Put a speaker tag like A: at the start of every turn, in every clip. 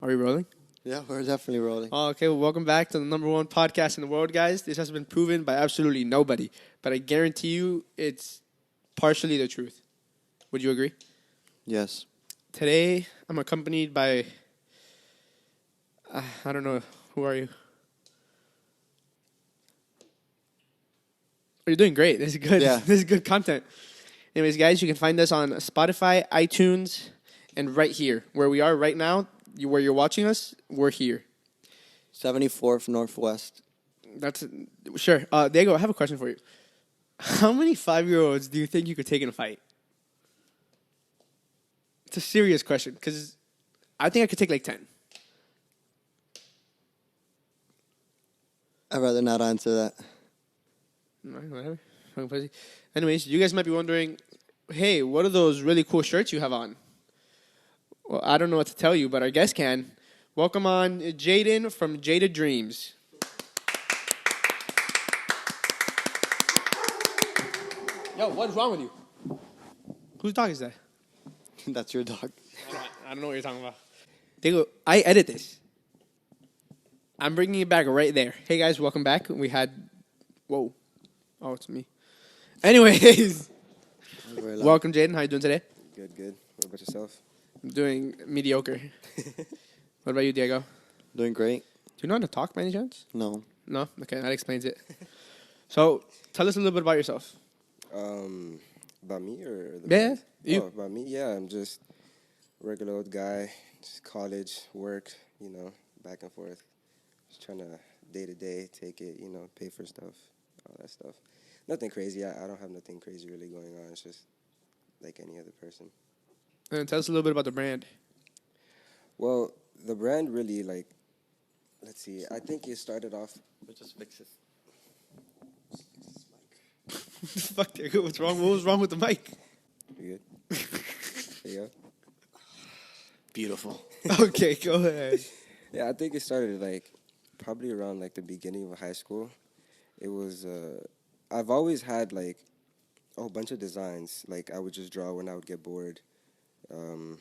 A: we rolling?
B: Yeah, we're definitely rolling.
A: Oh, okay, well, welcome back to the #1 podcast in the world, guys. This has been proven by absolutely nobody, but I guarantee you it's partially the truth. Would you agree?
B: Yes.
A: Today, I'm accompanied by, I don't know, who are you? You're doing great. This is good.
B: Yeah.
A: This is good content. Anyways, guys, you can find us on Spotify, iTunes, and right here. Where we are right now, where you're watching us, we're here.
B: 74th Northwest.
A: That's sure. Diego, I have a question for you. How many 5-year-olds do you think you could take in a fight? It's a serious question because I think I could take like 10.
B: I'd rather not answer that.
A: No, whatever. Anyways, you guys might be wondering, hey, what are those really cool shirts you have on? Well, I don't know what to tell you, but our guest can. Welcome on Jaden from JADED Dreams. Yo, what is wrong with you? Whose dog is that?
B: That's your dog.
A: I don't know what you're talking about. Diego, I edit this. I'm bringing it back right there. Hey, guys, welcome back. We had... Whoa. Oh, it's me. Anyways. Welcome, Jaden. How you doing today?
C: Good. What about yourself?
A: I'm doing mediocre. What about you, Diego?
B: Doing great.
A: Do you know how to talk by any chance?
B: No.
A: No? Okay, that explains it. So, tell us a little bit about yourself.
C: About me or the
A: band? You.
C: Oh, about me? Yeah, I'm just a regular old guy. Just college, work, back and forth. Just trying to day-to-day take it, pay for stuff, all that stuff. Nothing crazy. I don't have nothing crazy really going on. It's just like any other person.
A: And tell us a little bit about the brand.
C: Well, the brand really, let's see. I think it started off...
B: Just fix it.
A: Fuck, Diego, what's wrong? What was wrong with the mic?
C: You good? There you go.
B: Beautiful.
A: Okay, go ahead.
C: Yeah, I think it started, probably around, the beginning of high school. It was, I've always had, a whole bunch of designs. I would just draw when I would get bored. From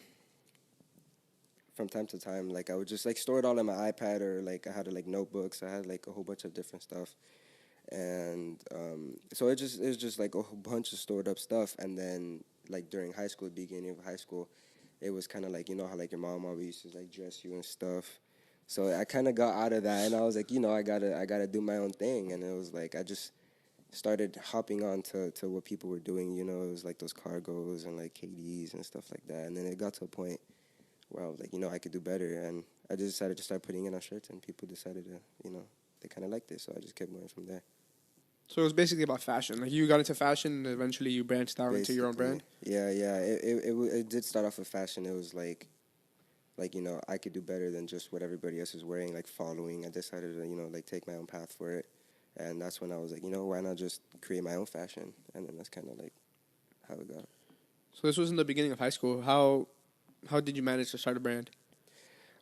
C: time to time, I would just, store it all on my iPad or, I had, notebooks. I had, a whole bunch of different stuff. And so it was just, a whole bunch of stored up stuff. And then, during high school, beginning of high school, it was kind of how, your mom always used to, dress you and stuff. So I kind of got out of that, and I was like, I gotta do my own thing. And it was I just started hopping on to what people were doing. It was those cargos and KDs and stuff like that. And then it got to a point where I was like, I could do better. And I just decided to start putting it on shirts, and people decided to, they kind of liked it. So I just kept going from there.
A: So it was basically about fashion. You got into fashion, and eventually you branched out into your own brand?
C: Yeah. It did start off with fashion. It was I could do better than just what everybody else is wearing, following. I decided to, take my own path for it. And that's when I was like, why not just create my own fashion? And then that's kind of, how it got.
A: So this was in the beginning of high school. How did you manage to start a brand?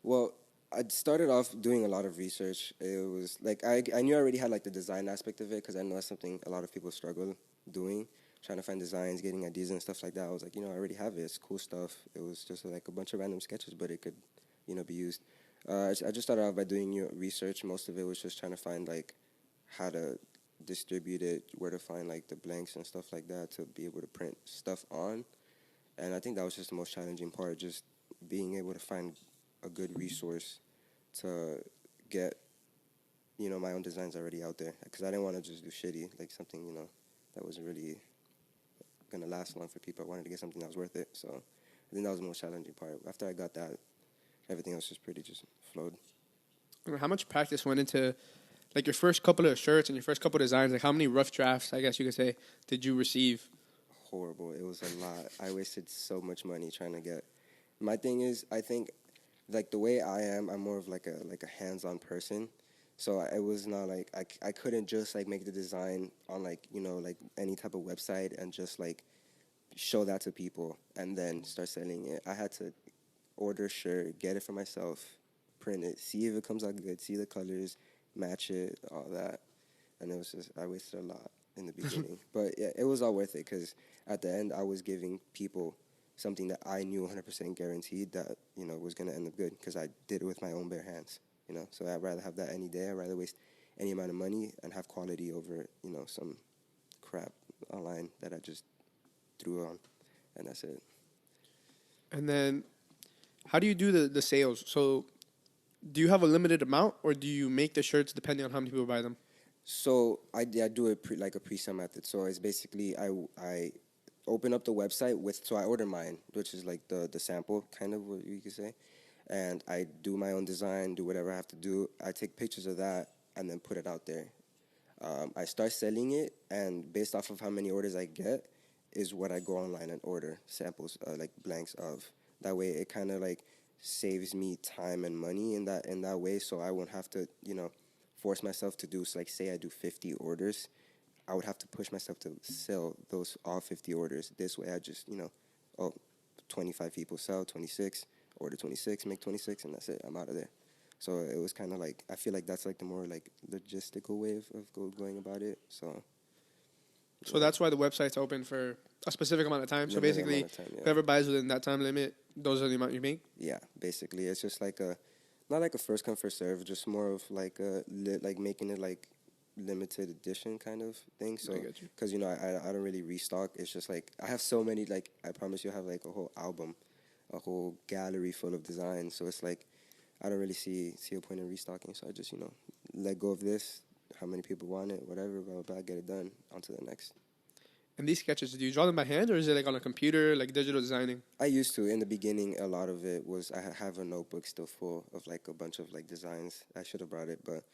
C: Well, I started off doing a lot of research. It was, I knew I already had, the design aspect of it, because I know that's something a lot of people struggle doing, trying to find designs, getting ideas and stuff like that. I was like, I already have it. It's cool stuff. It was just a bunch of random sketches, but it could, be used. I just started off by doing research. Most of it was just trying to find, how to distribute it, where to find, the blanks and stuff like that to be able to print stuff on. And I think that was just the most challenging part, just being able to find a good resource to get, my own designs already out there. Because I didn't want to just do shitty, something, that wasn't really going to last long for people. I wanted to get something that was worth it. So I think that was the most challenging part. After I got that, everything else just flowed.
A: How much practice went into, your first couple of shirts and your first couple of designs? How many rough drafts, I guess you could say, did you receive?
C: Horrible. It was a lot. I wasted so much money trying to get. My thing is, I think, the way I am, I'm more of a hands-on person. So it was not I couldn't just make the design on any type of website and just show that to people and then start selling it. I had to order a shirt, get it for myself, print it, see if it comes out good, see the colors, match it, all that. And it was just, I wasted a lot in the beginning. But yeah, it was all worth it because at the end I was giving people something that I knew 100% guaranteed that, was going to end up good because I did it with my own bare hands, So I'd rather have that any day. I'd rather waste any amount of money and have quality over, some crap online that I just threw on, and that's it.
A: And then, how do you do the sales? So, do you have a limited amount, or do you make the shirts depending on how many people buy them?
C: So I do it like a pre-sale method. So it's basically I open up the website so I order mine, which is like the sample, kind of what you could say, and I do my own design, do whatever I have to do. I take pictures of that and then put it out there. I start selling it, and based off of how many orders I get, is what I go online and order samples, like blanks of. That way, it kind of like saves me time and money in that way, so I won't have to, force myself to do. So like, say I do 50 orders, I would have to push myself to sell those all 50 orders. This way, I just, 25 people sell 26, order 26, make 26, and that's it. I'm out of there. So it was kind of like, I feel like that's like the more like logistical way of going about it. So
A: that's why the website's open for a specific amount of time. So basically, whoever buys within that time limit, those are the amount you make.
C: Yeah, basically, it's just like not like a first come first serve, just more of like like making it like limited edition kind of thing. So because I don't really restock. It's just like I have so many, like I promise you, I have like a whole album, a whole gallery full of designs. So it's like I don't really see a point in restocking. So I just let go of this. How many people want it? Whatever, blah blah blah. Get it done. On to the next.
A: And these sketches, do you draw them by hand, or is it like on a computer, like digital designing?
C: I used to. In the beginning, a lot of it was I have a notebook still full of like a bunch of like designs. I should have brought it, but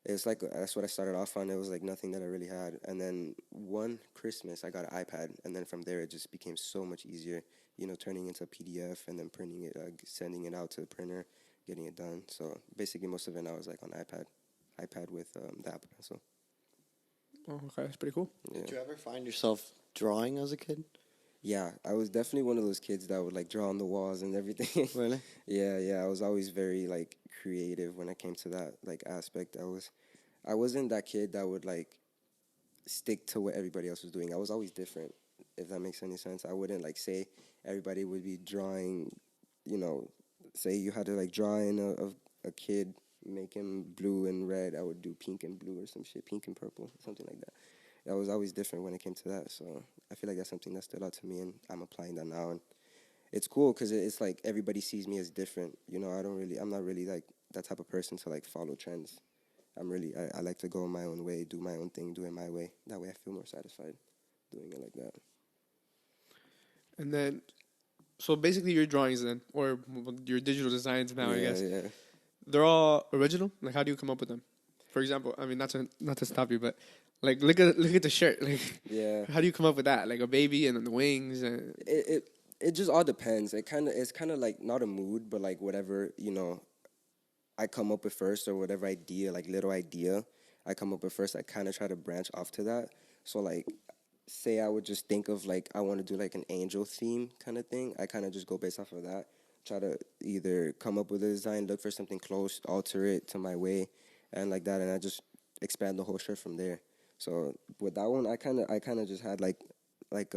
C: it's like that's what I started off on. It was like nothing that I really had. And then one Christmas, I got an iPad, and then from there, it just became so much easier. Turning into a PDF and then printing it, sending it out to the printer, getting it done. So basically, most of it now is like on iPad with the Apple Pencil.
A: Oh, okay, that's pretty cool.
C: Yeah.
B: Did you ever find yourself drawing as a kid?
C: Yeah, I was definitely one of those kids that would like draw on the walls and everything.
B: Really?
C: Yeah. I was always very like creative when it came to that like aspect. I wasn't that kid that would like stick to what everybody else was doing. I was always different, if that makes any sense. I wouldn't like say everybody would be drawing, say you had to like draw in a kid, make him blue and red. I would do pink and blue or some shit, pink and purple, something like that. I was always different when it came to that. So I feel like that's something that stood out to me, and I'm applying that now. And it's cool because it's like everybody sees me as different. I'm not really like that type of person to like follow trends. I like to go my own way, do my own thing, do it my way. That way I feel more satisfied doing it like that.
A: And then, so basically your drawings then, or your digital designs now, I guess.
C: Yeah.
A: They're all original? Like, how do you come up with them? For example, I mean, not to stop you, but like, look at the shirt. Like,
C: Yeah.
A: How do you come up with that? Like a baby and then the wings. And
C: It just all depends. It's kind of like not a mood, but like whatever I come up with first, or whatever idea, like little idea I come up with first. I kind of try to branch off to that. So like, say I would just think of like I want to do like an angel theme kind of thing. I kind of just go based off of that. Try to either come up with a design, look for something close, alter it to my way, and like that, and I just expand the whole shirt from there. So with that one, I kind of just had like like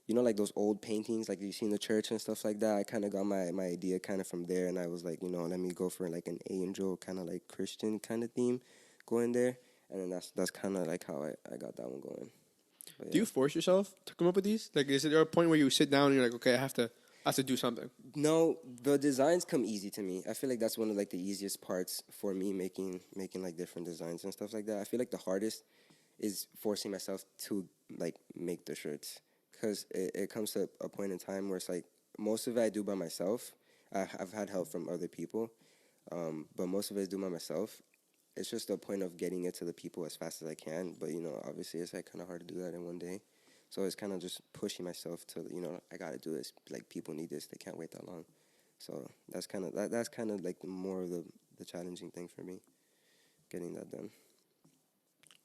C: like those old paintings like you see in the church and stuff like that. I kind of got my idea kind of from there, and I was like, let me go for like an angel kind of like Christian kind of theme going there, and then that's kind of like how I got that one going. But, yeah.
A: Do you force yourself to come up with these? Like, is there a point where you sit down and you're like, okay, I have to do something?
C: No, the designs come easy to me. I feel like that's one of like the easiest parts for me making like different designs and stuff like that. I feel like the hardest is forcing myself to like make the shirts, because it comes to a point in time where it's like most of it I do by myself. I've had help from other people, but most of it I do by myself. It's just a point of getting it to the people as fast as I can. But obviously it's like kind of hard to do that in one day. So it's kind of just pushing myself to I gotta do this. Like people need this. They can't wait that long. So that's kind of like more of the challenging thing for me, getting that done.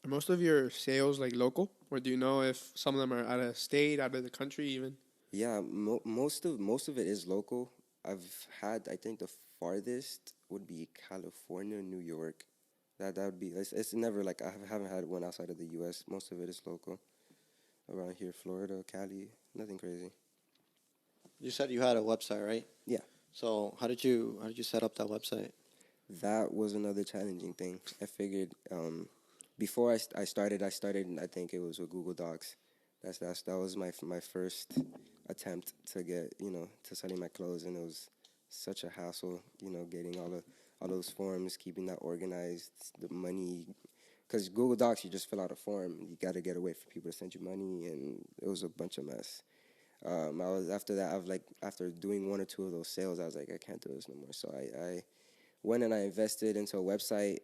A: Are most of your sales like local, or do you know if some of them are out of state, out of the country even?
C: Yeah, most of it is local. I've had, I think the farthest would be California, New York. That would be. It's never like I haven't had one outside of the U.S. Most of it is local. Around here, Florida, Cali, nothing crazy.
B: You said you had a website, right?
C: Yeah.
B: So how did you set up that website?
C: That was another challenging thing. I figured before I started. I think it was with Google Docs. That was my first attempt to get to selling my clothes, and it was such a hassle. Getting all those forms, keeping that organized, the money. Because Google Docs, you just fill out a form. You got to get away for people to send you money, and it was a bunch of mess. I was after that. After doing one or two of those sales, I was like, I can't do this no more. So I went and I invested into a website,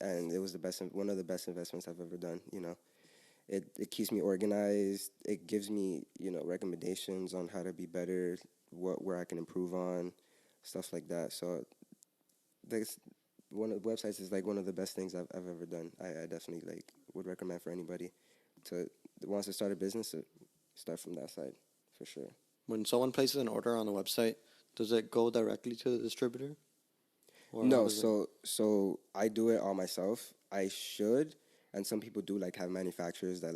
C: and it was one of the best investments I've ever done. It keeps me organized. It gives me recommendations on how to be better, where I can improve on, stuff like that. So this one of the websites is like one of the best things I've ever done. I definitely would recommend for anybody to wants to start a business to start from that side for sure.
B: When someone places an order on the website, does it go directly to the distributor? Or how
C: No,
B: does it-
C: so I do it all myself. I should, and some people do have manufacturers that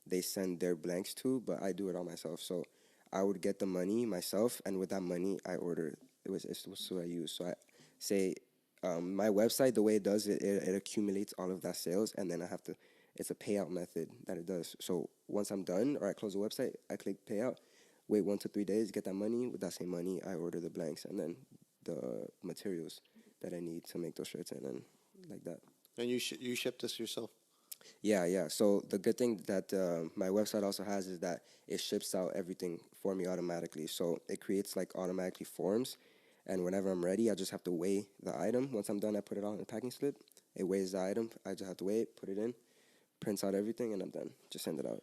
C: they send their blanks to, but I do it all myself. So I would get the money myself, and with that money, I order. It's what I use. So I say my website, the way it does it accumulates all of that sales, and then I have to. It's a payout method that it does. So once I'm done or I close the website, I click payout. Wait 1 to 3 days, get that money. With that same money, I order the blanks and then the materials that I need to make those shirts and then like that.
B: And you ship this yourself?
C: Yeah. So the good thing that my website also has is that it ships out everything for me automatically. So it creates automatically forms, and whenever I'm ready, I just have to weigh the item. Once I'm done, I put it on a packing slip. It weighs the item. I just have to weigh it, put it in, prints out everything, and I'm done. Just send it out.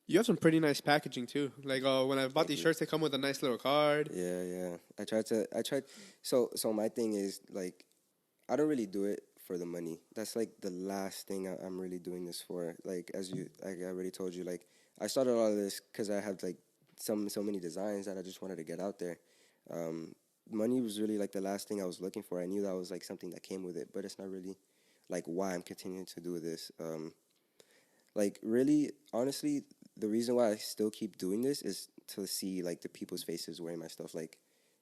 A: You have some pretty nice packaging too. When I bought
C: Thank
A: these
C: you.
A: shirts, they come with a nice little card.
C: Yeah. I tried. So my thing is I don't really do it for the money. That's the last thing I'm really doing this for. I already told you, I started all of this because I had so many designs that I just wanted to get out there. Money was really the last thing I was looking for. I knew that was something that came with it, but it's not really why I'm continuing to do this. Really, honestly, the reason why I still keep doing this is to see the people's faces wearing my stuff.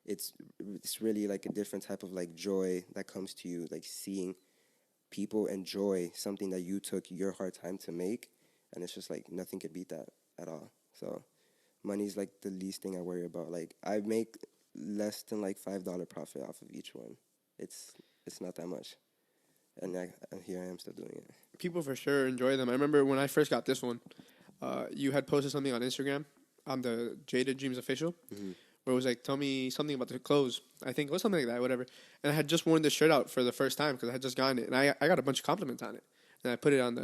C: It's really a different type of joy that comes to you, seeing people enjoy something that you took your hard time to make, and it's just nothing could beat that at all. So money's the least thing I worry about. I make less than $5 profit off of each one. It's not that much, and here I am still doing it.
A: People for sure enjoy them. I remember when I first got this one, you had posted something on Instagram on the Jaded Dreams official, where it was tell me something about the clothes. I think it was something like that, whatever. And I had just worn this shirt out for the first time because I had just gotten it, and I got a bunch of compliments on it, and I put it on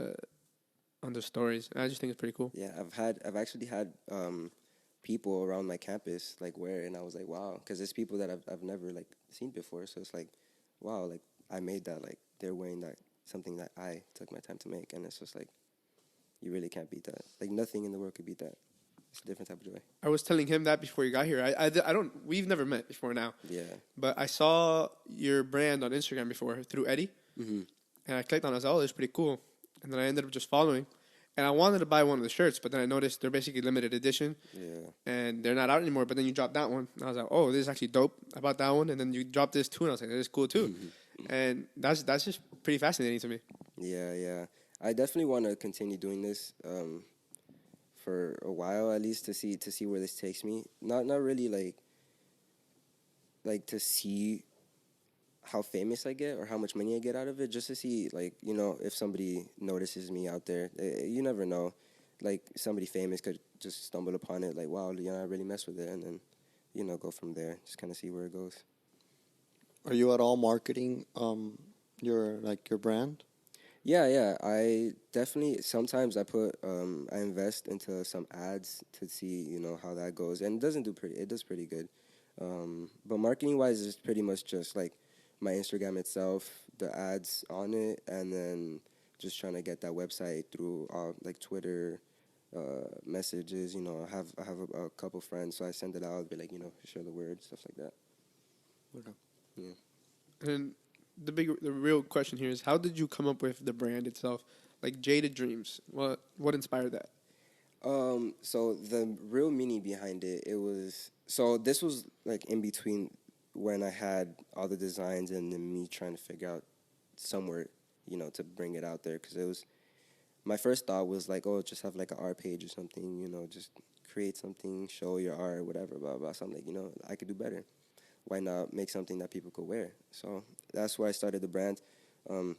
A: the stories. And I just think it's pretty cool.
C: Yeah, I've actually had people around my campus wear it, and I was wow, because it's people that I've never seen before. So it's wow, I made that. They're wearing that, something that I took my time to make, and it's just you really can't beat that. Nothing in the world could beat that. It's a different type of joy.
A: I was telling him that before you got here. I don't. We've never met before now.
C: Yeah.
A: But I saw your brand on Instagram before through Eddie, and I clicked on it. I was like, oh, that's pretty cool. And then I ended up just following. And I wanted to buy one of the shirts, but then I noticed they're basically limited edition.
C: Yeah.
A: And they're not out anymore. But then you dropped that one. And I was like, oh, this is actually dope. I bought that one. And then you dropped this too. And I was like, this is cool too. And that's just pretty fascinating to me.
C: Yeah. I definitely want to continue doing this for a while at least to see where this takes me. Not really to see how famous I get or how much money I get out of it, just to see if somebody notices me out there. You never know. Somebody famous could just stumble upon it wow, I really mess with it, and then go from there. Just kind of see where it goes.
B: Are you at all marketing your brand?
C: Yeah. I definitely sometimes I invest into some ads to see how that goes, and it does pretty good. But marketing wise, it's pretty much just my Instagram itself, the ads on it, and then just trying to get that website through Twitter messages. I have a couple friends, so I send it out, be share the word, stuff like that.
B: Okay.
C: Yeah.
A: And the real question here is, how did you come up with the brand itself? Jaded Dreams. What inspired that?
C: So the real meaning behind it, it was so this was like in between when I had all the designs and then me trying to figure out somewhere, to bring it out there because it was my first thought was like, oh, just have like an art page or something, just create something, show your art, whatever, blah blah. So I'm like, I could do better. Why not make something that people could wear? So that's where I started the brand. Um,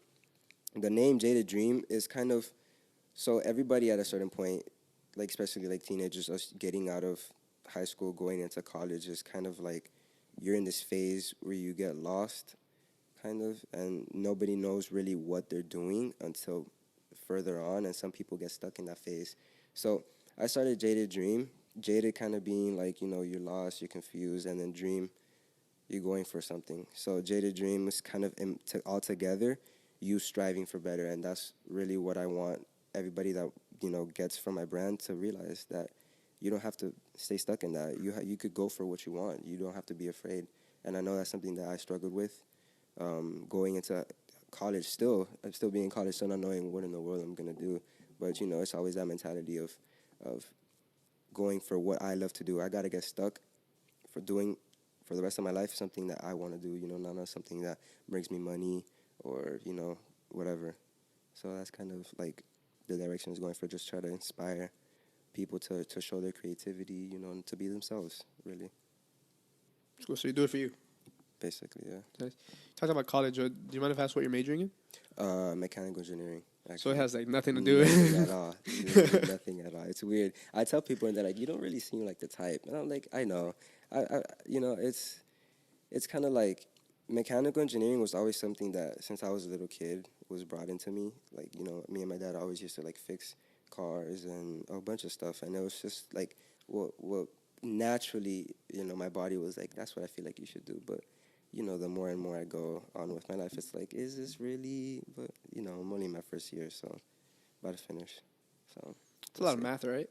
C: the name Jaded Dream is kind of so everybody at a certain point, like especially like teenagers, us getting out of high school, going into college, is kind of like you're in this phase where you get lost, kind of, and nobody knows really what they're doing until further on, and some people get stuck in that phase. So I started Jaded Dream. Jaded kind of being like, you're lost, you're confused, and then Dream, you're going for something. So Jaded Dream is kind of all together, you striving for better, and that's really what I want everybody that gets from my brand to realize that you don't have to stay stuck in that. You could go for what you want. You don't have to be afraid. And I know that's something that I struggled with going into college. I'm still being in college, still not knowing what in the world I'm gonna do. But it's always that mentality of going for what I love to do. I gotta get stuck for doing for the rest of my life something that I want to do. Not something that brings me money or whatever. So that's kind of like the direction is going for. Just try to inspire people to show their creativity, and to be themselves, really.
A: Cool. So you do it for you.
C: Basically, yeah.
A: Nice. Talking about college, do you mind if I ask what you're majoring in?
C: Mechanical engineering. Actually.
A: So it has like nothing to do
C: nothing
A: with
C: at all. Literally nothing at all. It's weird. I tell people and they're like, "You don't really seem like the type," and I'm like, "I know. It's kind of like mechanical engineering was always something that since I was a little kid was brought into me. Like me and my dad always used to like fix cars and a bunch of stuff, and it was just like what naturally my body was like, that's what I feel like you should do, but. The more and more I go on with my life, it's like, is this really? But, I'm only in my first year, so about to finish. So
A: it's a lot of math, right?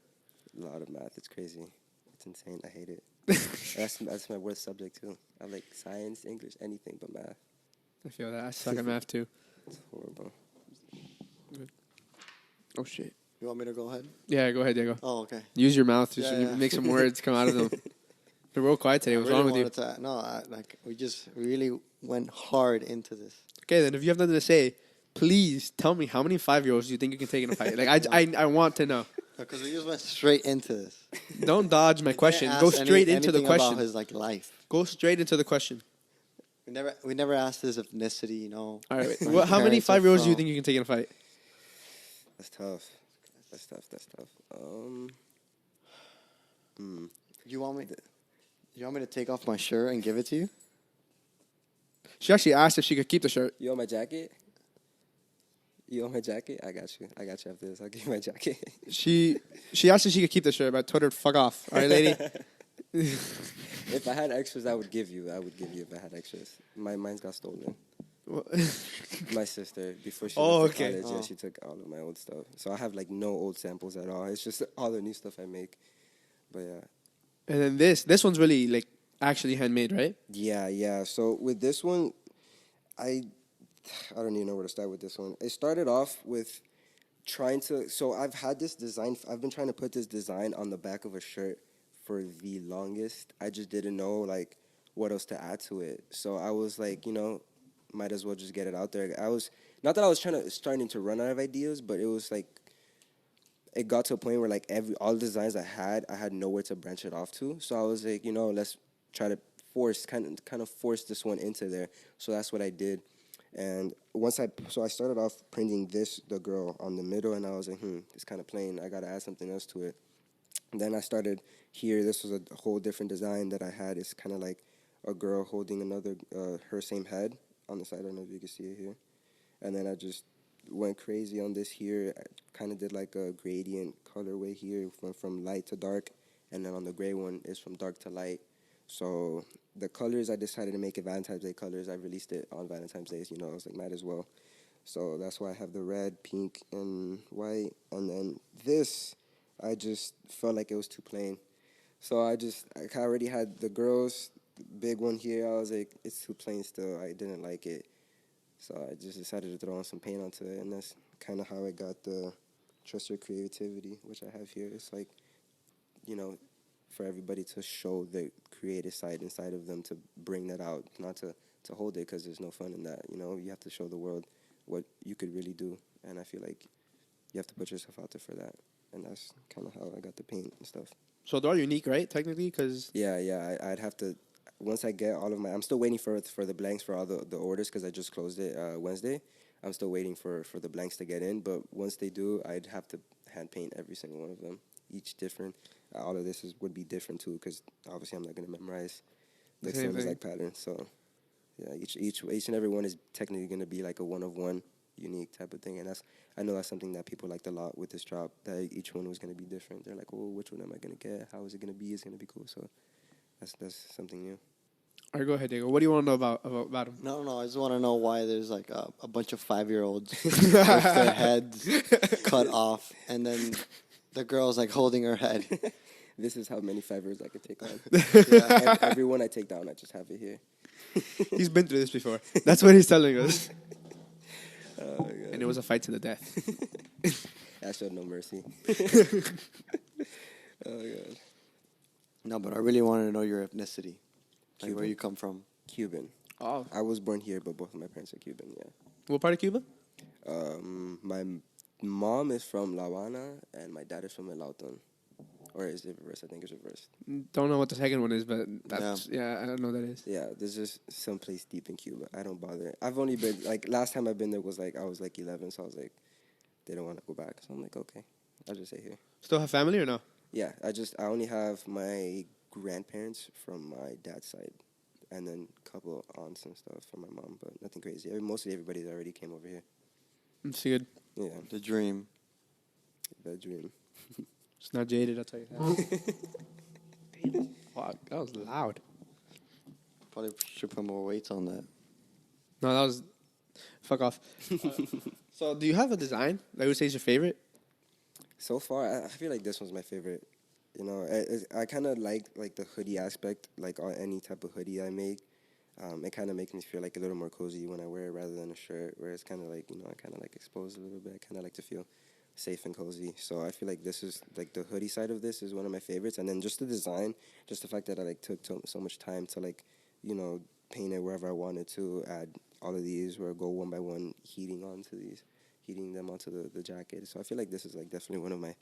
C: A lot of math. It's crazy. It's insane. I hate it. That's my worst subject, too. I like science, English, anything but math.
A: I feel that. I suck at math, too.
C: It's horrible.
A: Good. Oh, shit.
B: You want me to go ahead?
A: Yeah, go ahead, Diego.
B: Oh, okay.
A: Use your mouth to
B: Yeah.
A: make some words come out of them. You're real quiet today. What's wrong with you?
B: We just really went hard into this.
A: Okay, then if you have nothing to say, please tell me how many 5-year-olds do you think you can take in a fight? Like I want to know.
B: Because we just went straight into this.
A: Don't dodge my question. Go straight into the question.
B: About his life.
A: Go straight into the question.
B: We never asked his ethnicity.
A: All right. Well, how many 5-year-olds do you think you can take in a fight?
C: That's tough. That's tough.
B: You want me to take off my shirt and give it to you?
A: She actually asked if she could keep the shirt.
C: You want my jacket? I got you after this. I'll give you my jacket.
A: She asked if she could keep the shirt, but I told her, fuck off. All right, lady?
C: If I had extras, I would give you if I had extras. Mine's got stolen. My sister, before she went to college, yeah, she took all of my old stuff. So I have like no old samples at all. It's just all the new stuff I make. But yeah.
A: And then this one's really like actually handmade, right?
C: Yeah. So with this one, I don't even know where to start with this one. It started off with so I've had this design. I've been trying to put this design on the back of a shirt for the longest. I just didn't know like what else to add to it. So I was like, might as well just get it out there. I was not that I was starting to run out of ideas, but it was like it got to a point where like all the designs I had nowhere to branch it off to. So I was like, let's try to kind of force this one into there. So that's what I did. And I started off printing the girl on the middle, and I was like, it's kind of plain. I got to add something else to it. And then I started here. This was a whole different design that I had. It's kind of like a girl holding another, her same head on the side. I don't know if you can see it here. And then I just went crazy on this here. I kind of did like a gradient colorway here, went from light to dark, and then on the gray one is from dark to light. So the colors, I decided to make it Valentine's Day colors. I released it on Valentine's Day, I was like, might as well. So that's why I have the red, pink, and white. And then this, I just felt like it was too plain. So I already had the girls, big one here. I was like, it's too plain still. I didn't like it. So I just decided to throw on some paint onto it, and that's kind of how I got the trust your creativity, which I have here. It's like, you know, for everybody to show the creative side inside of them, to bring that out, not to hold it, because there's no fun in that. You know, you have to show the world what you could really do, and I feel like you have to put yourself out there for that, and that's kind of how I got the paint and stuff.
A: So they're all unique, right? Technically, because
C: Yeah. I'd have to, once I get all of my, I'm still waiting for the blanks for all the orders, because I just closed it Wednesday. I'm still waiting for the blanks to get in, but once they do, I'd have to hand paint every single one of them, each different. All of this would be different too, because obviously I'm not gonna memorize the
A: Same
C: same
A: thing.
C: exact pattern. So yeah, each and every one is technically gonna be like a one of one unique type of thing, and I know that's something that people liked a lot with this drop. That each one was gonna be different. They're like, oh, which one am I gonna get? How is it gonna be? It's gonna be cool. So that's something new.
A: all right, go ahead, Diego. What do you want to know about him?
B: No. I just want to know why there's like a bunch of 5-year-olds with their heads cut off, and then the girl's like holding her head.
C: This is how many fibers I could take on.
B: Yeah.
C: Everyone I take down, I just have it here.
A: He's been through this before. That's what he's telling us.
C: Oh my god!
A: And it was a fight to the death.
C: I showed no mercy. Oh my god!
B: No, but I really want to know your ethnicity, like
C: Cuban?
B: where you come from.
C: Cuban.
A: Oh,
C: I was born here, but both of my parents are Cuban. Yeah.
A: what part of Cuba?
C: My mom is from La Habana and my dad is from El Auton. Or is it reversed? I think it's reversed.
A: Don't know what the second one is, but that's yeah I don't know what that is.
C: Yeah, there's just someplace deep in Cuba. I don't bother. I've only been, like, last time I've been there was, like, I was, like, 11, so I was, like, they don't want to go back. So I'm, like, okay, I'll just stay here.
A: Still have family or no?
C: Yeah, I only have my grandparents from my dad's side and then a couple aunts and stuff from my mom, but nothing crazy. Mostly everybody already came over here.
A: It's good.
C: Yeah,
B: The dream.
C: the dream.
A: It's not jaded, I'll tell you that. Damn, fuck, that was loud.
B: Probably should put more weights on that.
A: No, that was fuck off. So, do you have a design that would say is your favorite?
C: So far, I feel like this one's my favorite. You know, I kind of like the hoodie aspect, like on any type of hoodie I make. It kind of makes me feel like a little more cozy when I wear it rather than a shirt, where it's kind of like, you know, I kind of like exposed a little bit. I kind of like to feel safe and cozy. So I feel like this is, like, the hoodie side of this is one of my favorites. And then just the design, just the fact that I, like, took so much time to, like, you know, paint it wherever I wanted to, add all of these, where I go one by one, heating them onto the jacket. So I feel like this is, like, definitely one of my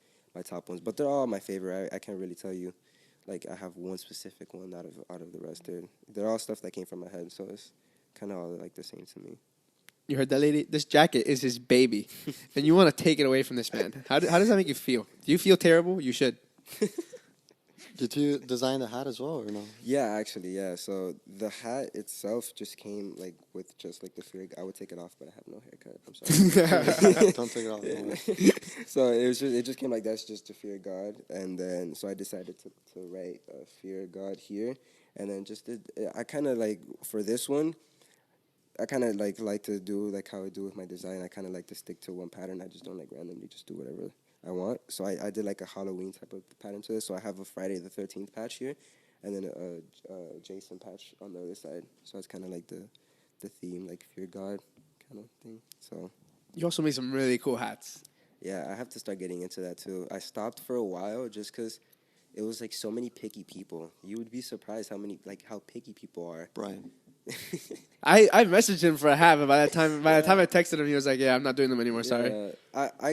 C: top ones. But they're all my favorite. I can't really tell you, like, I have one specific one out of the rest. They're all stuff that came from my head, so it's kind of all, like, the same to me.
A: You heard that, lady? This jacket is his baby, and you want to take it away from this man. How does that make you feel? Do you feel terrible? You should.
B: Did you design the hat as well, or no?
C: Yeah, actually, yeah. So the hat itself just came, like, with just, like, the fear. I would take it off, but I have no haircut. I'm sorry.
B: Don't take it off.
C: So it just came like that's just to fear God, and then so I decided to write fear God here, and then just I kind of, like, for this one, I kind of like to do like how I do with my design. I kind of like to stick to one pattern. I just don't, like, randomly just do whatever I want. So I did, like, a Halloween type of pattern to this. So I have a Friday the 13th patch here, and then a Jason patch on the other side. So it's kind of like the theme, like fear God kind of thing. So
A: You also made some really cool hats.
C: yeah, I have to start getting into that too. I stopped for a while just because it was, like, so many picky people. You would be surprised how picky people are.
B: Brian.
A: I messaged him for a hat, but by the time I texted him, he was like, "Yeah, I'm not doing them anymore. Sorry."
C: Yeah, I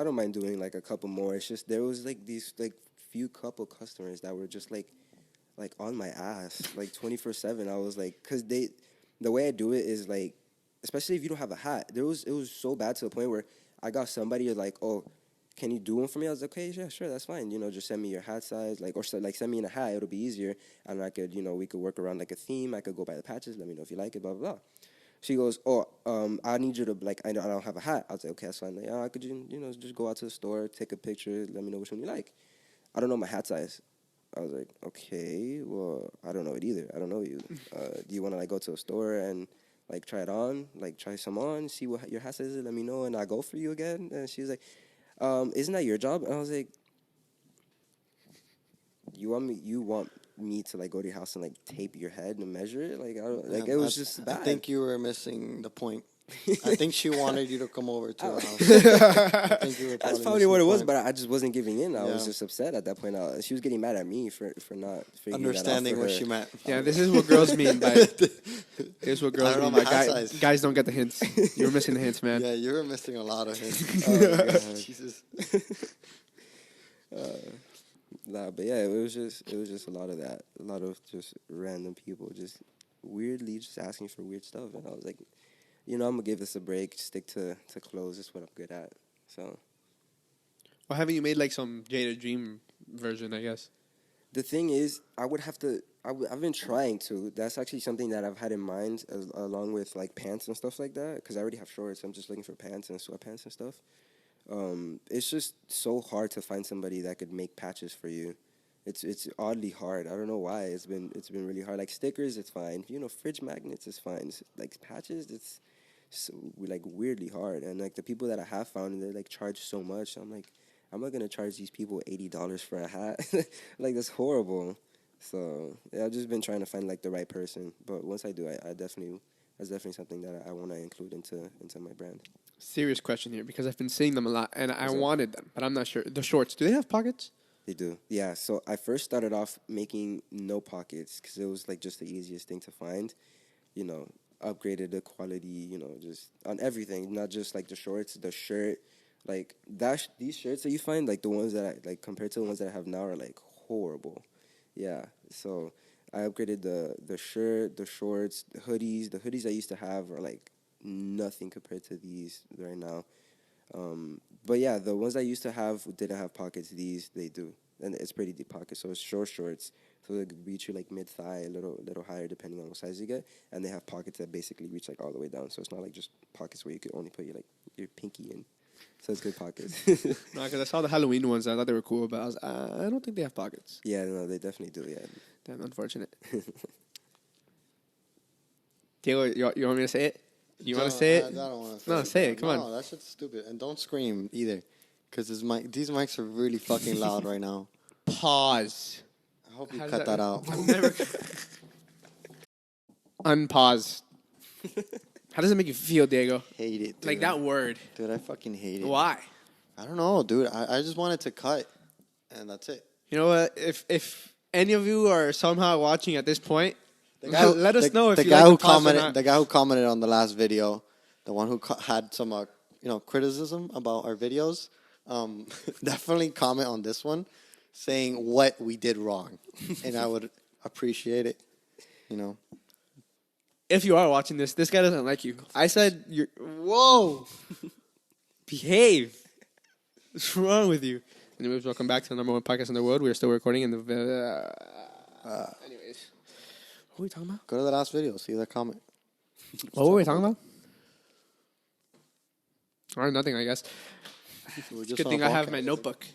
C: don't mind doing, like, a couple more. It's just there was, like, these, like, few couple customers that were just like on my ass, like, 24/7. I was like, because the way I do it is, like, especially if you don't have a hat. It was so bad to the point where I got somebody like, oh, can you do one for me? I was like, okay, yeah, sure, that's fine. You know, just send me your hat size, like, or like send me in a hat. It'll be easier, and I could, you know, we could work around, like, a theme. I could go by the patches. Let me know if you like it. Blah blah blah. She goes, oh, I need you to, like, I don't have a hat. I was like, okay, that's fine. Like, I could, you know, just go out to the store, take a picture, let me know which one you like. I don't know my hat size. I was like, okay, well, I don't know it either. I don't know you. Do you want to, like, go to a store and, like, try it on, like, try some on, see what your hat size is, let me know, and I'll go for you again? And she was like, isn't that your job? And I was like, you want me to, like, go to your house and, like, tape your head and measure it? Like, I don't, like, it was just bad.
B: I think you were missing the point. I think she wanted you to come over to her house. I think you were
C: That's
B: probably
C: probably what it was,
B: missing
C: but I just wasn't giving in. I was
B: Yeah.
C: just upset at that point. She was getting mad at me for not
B: the
C: figuring
B: point. Understanding
C: that out
B: what
C: for
B: she
C: her.
B: meant.
A: Yeah, this is what girls mean by. This is what girls
B: I don't
A: mean
B: know
A: by
B: my hat
A: guys.
B: size.
A: Guys don't get the hints. You were missing the hints, man.
B: Yeah, you were missing a lot of hints.
C: Oh, God.
B: Jesus.
C: Nah, but yeah, it was just a lot of that, a lot of just random people just weirdly just asking for weird stuff, and I was like, I'm gonna give this a break, stick to clothes. That's what I'm good at. So
A: Or haven't you made like some Jaded Dream version? I guess.
C: the thing is, I would have to. I've been trying to. That's actually something that I've had in mind, along with like pants and stuff like that. Because I already have shorts. I'm just looking for pants and sweatpants and stuff. It's just so hard to find somebody that could make patches for you. It's oddly hard. I don't know why. It's been really hard. Like stickers, it's fine. Fridge magnets is fine. Like patches, it's so, like weirdly hard. And like the people that I have found, they like charge so much. I'm like, I'm not gonna charge these people $80 for a hat. Like that's horrible. So yeah, I've just been trying to find like the right person. But once I do, I definitely that's definitely something that I want to include into my brand.
A: Serious question here because I've been seeing them a lot and I
C: What's up?
A: wanted them, but I'm not sure. The shorts, do they have pockets?
C: They do. Yeah. So I first started off making no pockets because it was like just the easiest thing to find. Upgraded the quality, just on everything, not just like the shorts, the shirt, like that. These shirts that you find, like the ones that I like compared to the ones that I have now are like horrible. Yeah. So I upgraded the shirt, the shorts, the hoodies. The hoodies I used to have are like nothing compared to these right now. But yeah, the ones I used to have didn't have pockets. These they do, and it's pretty deep pockets. So it's shorts, so they could reach you like mid thigh, a little higher depending on what size you get. And they have pockets that basically reach like all the way down. So it's not like just pockets where you could only put your pinky in. So it's good pockets.
A: No, because I saw the Halloween ones. I thought they were cool, but I don't think they have pockets.
C: Yeah, no, they definitely do. Yeah.
A: Damn, unfortunate. Diego, you want me to say it? You want to say it?
B: I don't want to say
A: No,
B: it.
A: say it. Come
B: No,
A: on.
B: that shit's stupid. And don't scream either. Because these mics are really fucking loud right now.
A: Pause.
B: I hope you
A: How does
B: cut that out.
A: I've never. Unpause. How does it make you feel, Diego?
B: Hate it, dude.
A: Like that word.
B: Dude, I fucking hate it.
A: Why?
B: I don't know, dude. I just wanted to cut. And that's it.
A: You know what? If any of you are somehow watching at this point,
B: The guy who-
A: let us know if
B: the
A: you
B: guy
A: like
B: who
A: the pause or
B: commented,
A: not.
B: the guy who commented on the last video, the one who had some criticism about our videos, definitely comment on this one, saying what we did wrong, and I would appreciate it.
A: If you are watching this guy doesn't like you. I said you're. Whoa. Behave. What's wrong with you? Anyways, welcome back to the number one podcast in the world. We're still recording in the. Anyways, what were we talking about?
B: Go to the last video, see the comment.
A: What were we talking about? Or nothing, I guess.
B: We're
A: It's
B: just
A: a good
B: on
A: thing
B: a
A: I have
B: podcast.
A: my notebook.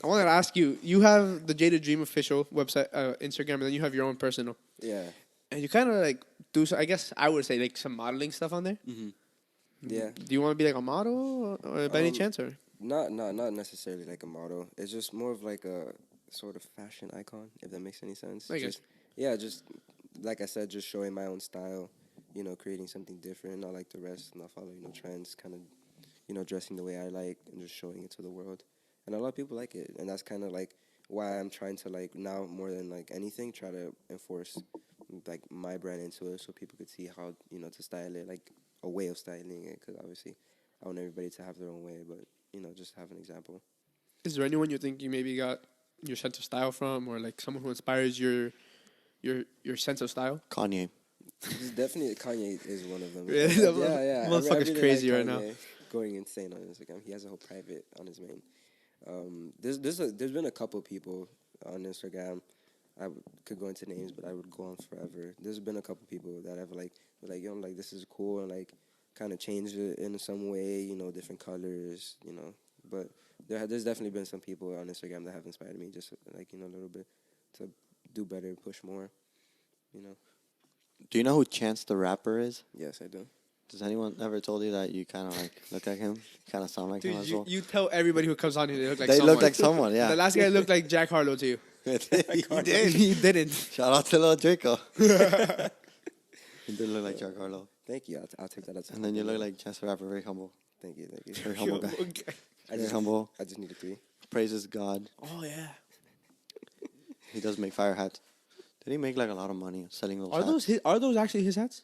A: I wanted to ask you. You have the Jaded Dream official website, Instagram, and then you have your own personal.
C: Yeah.
A: And you kind of like do. I guess I would say like some modeling stuff on there.
C: Yeah.
A: Do you want to be like a model, or by any chance, or?
C: Not necessarily like a model. It's just more of like a sort of fashion icon, if that makes any sense.
A: I guess.
C: Just like I said, just showing my own style, creating something different, not like the rest, not following trends, kind of, dressing the way I like and just showing it to the world. And a lot of people like it, and that's kind of like why I'm trying to like now more than like anything try to enforce like my brand into it so people could see how, to style it, like a way of styling it, because obviously I want everybody to have their own way, but just have an example.
A: Is there anyone you think you maybe got your sense of style from, or like someone who inspires your sense of style?
B: Kanye.
C: It's definitely Kanye is one of them.
A: Really?
C: Yeah.
A: Motherfucker's crazy right now.
C: Going insane on Instagram. He has a whole private on his main. There's been a couple people on Instagram. Could go into names, but I would go on forever. There's been a couple people that have like this is cool, and like kind of changed it in some way, different colors, But there's definitely been some people on Instagram that have inspired me, just like a little bit to do better, push more,
B: Do you know who Chance the Rapper is?
C: Yes, I do.
B: Does anyone ever told you that you kind of like look like him? Kind of sound like him
A: Dude,
B: as well?
A: you tell everybody who comes on here they look like
B: They
A: someone.
B: look like someone, yeah.
A: The last guy looked like Jack Harlow to you.
B: He did.
A: He didn't.
B: Shout out to Lil Draco. You did look like Giancarlo.
C: Thank you. I'll take that as a
B: And then you look
C: compliment.
B: like Chance the Rapper, very humble.
C: Thank you.
B: Very humble guy.
A: Okay.
B: Very humble.
C: I just need a 3.
B: Praises God.
A: Oh yeah.
B: He does make fire hats. Did he make like a lot of money selling those
A: Are
B: hats?
A: those actually his hats?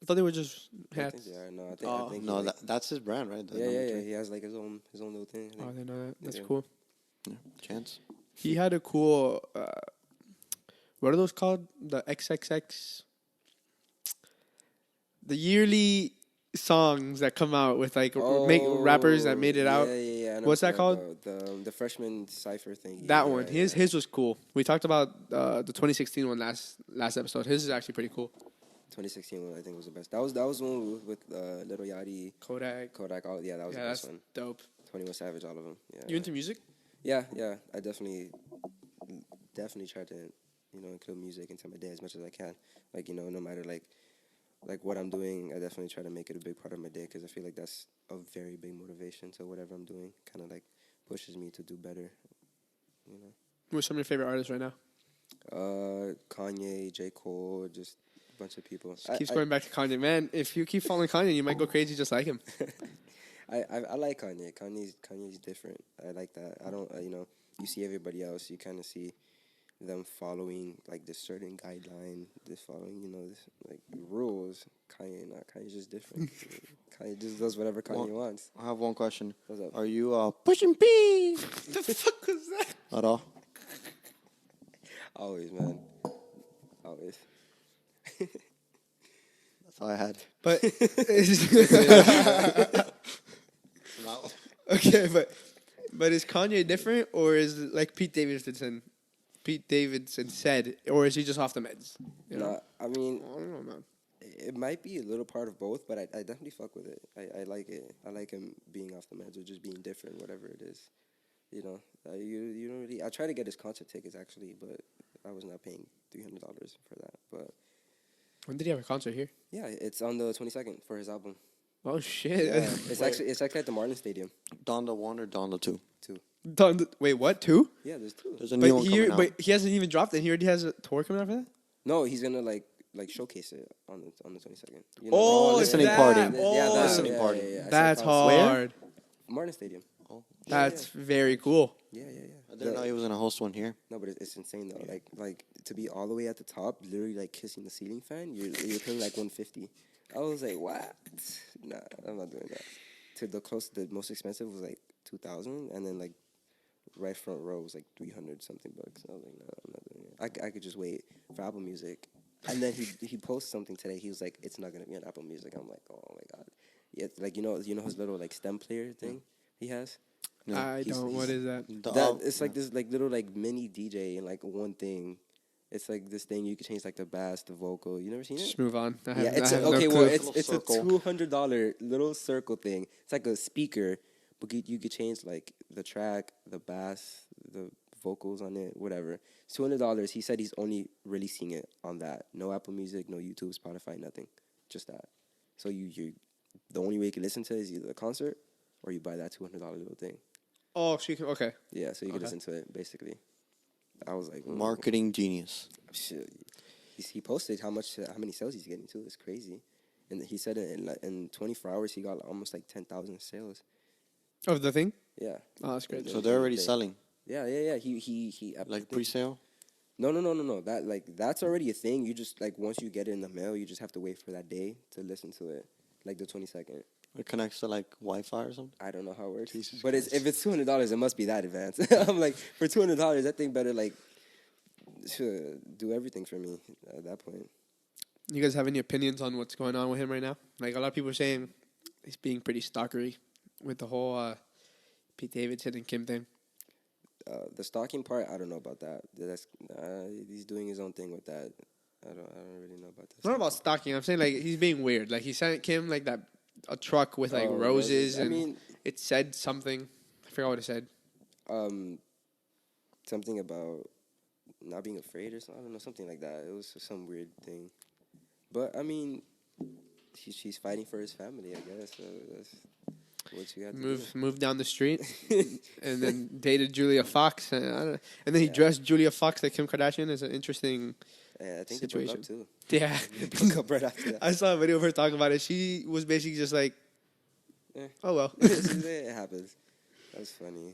A: I thought they were just
C: I think
A: hats.
C: they are. No, I
A: Oh.
C: think
B: No,
C: he, like,
B: that's his brand, right? The
C: yeah,
B: number
C: yeah, yeah.
B: three.
C: He has like his own little thing. I
A: Oh, I
C: think.
A: didn't know that. That's
C: Yeah.
A: cool.
B: Yeah. Chance.
A: He had a cool. What are those called? The XXX. The yearly songs that come out with like make rappers that made it out.
C: Yeah, yeah, yeah. I know
A: What's
C: what
A: that
C: you're
A: called?
C: talking about. The freshman cipher thing.
A: That
C: Yeah,
A: one.
C: yeah.
A: His was cool. We talked about the 2016 one last episode. His is actually pretty cool.
C: 2016 one I think was the best. That was one with Little Yachty,
A: Kodak.
C: All yeah, that was the
A: Yeah,
C: best
A: that's
C: one.
A: dope.
C: 21 Savage, all of them. Yeah.
A: You into music?
C: Yeah, yeah. I definitely try to include music into my day as much as I can. Like no matter like what I'm doing, I definitely try to make it a big part of my day because I feel like that's a very big motivation to whatever I'm doing. Kind of like pushes me to do better. You know.
A: Who's some of your favorite artists right now?
C: Kanye, J. Cole, just a bunch of people.
A: Keeps going back to Kanye, man. If you keep following Kanye, you might go crazy just like him.
C: I like Kanye. Kanye's different. I like that. I don't you see everybody else, you kind of see them following like this certain guideline, this following this like rules. Kanye's just different. Kanye just does whatever Kanye wants.
B: I have one question.
C: What's up?
B: Are you pushing P?
A: The fuck was that?
B: At all?
C: Always, man. Always.
B: That's all I had.
A: But okay, but is Kanye different, or is it like Pete Davidson said, or is he just off the meds? You know?
C: Nah, I mean,
A: I don't know, man.
C: it might be a little part of both, but I definitely fuck with it. I like it. I like him being off the meds or just being different, whatever it is. You don't really. I tried to get his concert tickets actually, but I was not paying $300 for that. But
A: When did he have a concert here?
C: yeah, it's on the 22nd for his album.
A: Oh shit!
C: Yeah, it's actually at the Marlin Stadium.
B: Donda 1 or Donda 2?
C: 2.
A: Wait, what? 2?
C: Yeah, there's 2.
B: There's a new one coming out.
A: But he hasn't even dropped it. He already has a tour coming out for that.
C: No, he's gonna like showcase it on the 22nd. You know,
A: Oh,
C: like,
B: listening
A: that.
B: party.
C: yeah,
A: Oh,
C: that,
B: listening party.
C: I said
A: That's
C: concert.
A: hard.
C: Martin Stadium.
B: Oh.
A: That's very cool.
C: Yeah.
B: I didn't know he was going to host one here.
C: No, but it's insane though. Like to be all the way at the top, literally like kissing the ceiling fan. You're paying like $150. I was like, what? Nah, I'm not doing that. To the most expensive was like $2,000, and then like right front row was like $300 something bucks. I was like, no, I'm not doing it. I could just wait for Apple Music, and then he posted something today. He was like, it's not gonna be on Apple Music. I'm like, oh my god. Yeah, like you know his little like stem player thing he has.
B: No,
A: I don't. What is that?
C: It's like this like little like mini DJ and like one thing. It's like this thing you can change like the bass, the vocal. You never seen it?
A: Just move on. I
C: Yeah,
A: have
C: it's
A: no
C: okay.
A: clue.
C: Well, it's a
B: Circle.
C: $200 little circle thing. It's like a speaker, but you could change like the track, the bass, the vocals on it, whatever. It's $200. He said he's only releasing it on that. No Apple Music, no YouTube, Spotify, nothing. Just that. So you the only way you can listen to it is either a concert or you buy that $200 little thing.
A: Oh, so you can. Okay.
C: Yeah, so you can
A: Okay.
C: listen to it basically. I was like,
B: Marketing genius.
C: shit. He posted how many sales he's getting too. It's crazy, and he said in 24 hours he got almost like 10,000 sales.
A: Of the thing.
C: Yeah.
A: Oh, that's great.
B: So they're already selling.
C: Yeah. He I
B: Like
C: think-
B: pre-sale?
C: No. That's already a thing. You just like once you get it in the mail, you just have to wait for that day to listen to it, like the 22nd.
B: It connects to like Wi-Fi or something?
C: I don't know how it works,
B: Jesus
C: but
B: Christ.
C: if it's $200, it must be that advanced. I'm like, for $200, that thing better like do everything for me at that point.
A: You guys have any opinions on what's going on with him right now? Like a lot of people are saying he's being pretty stalkery with the whole Pete Davidson and Kim thing.
C: The stalking part, I don't know about that. That's he's doing his own thing with that. I don't really know about this.
A: It's not about stalking. I'm saying like he's being weird. Like he sent Kim like a truck with like roses,
C: I
A: and
C: mean,
A: it said something. I forgot what it said.
C: something about not being afraid or something. I don't know, something like that. It was some weird thing. But I mean, she's fighting for his family, I guess. So that's what you got to do.
A: Moved down the street, and then dated Julia Fox, and then he dressed Julia Fox like Kim Kardashian. Is an interesting
C: And I think they broke up
A: situation.
C: too.
A: Yeah.
C: They broke up right after that.
A: I saw a video of her talking about it. She was basically just like,
C: Yeah.
A: oh, well.
C: It happens. That's funny.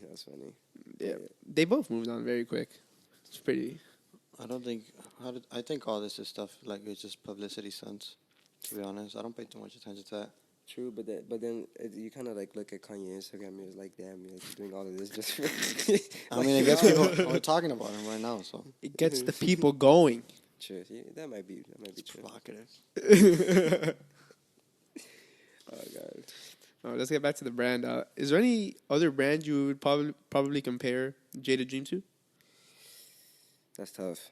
A: Yeah. They both moved on very quick. It's pretty.
B: I don't think. I think all this is stuff like it's just publicity stunts. To be honest, I don't pay too much attention to that.
C: True, but then you kind of like look at Kanye Instagram. You're like, damn, you're like doing all of this just for.
B: I mean, it gets people. We're talking about him right now, so
A: It gets the people going.
C: True. Yeah, that might be true.
B: provocative.
C: Oh god.
A: Oh, let's get back to the brand. Is there any other brand you would probably compare JADED DREAM to?
C: That's tough.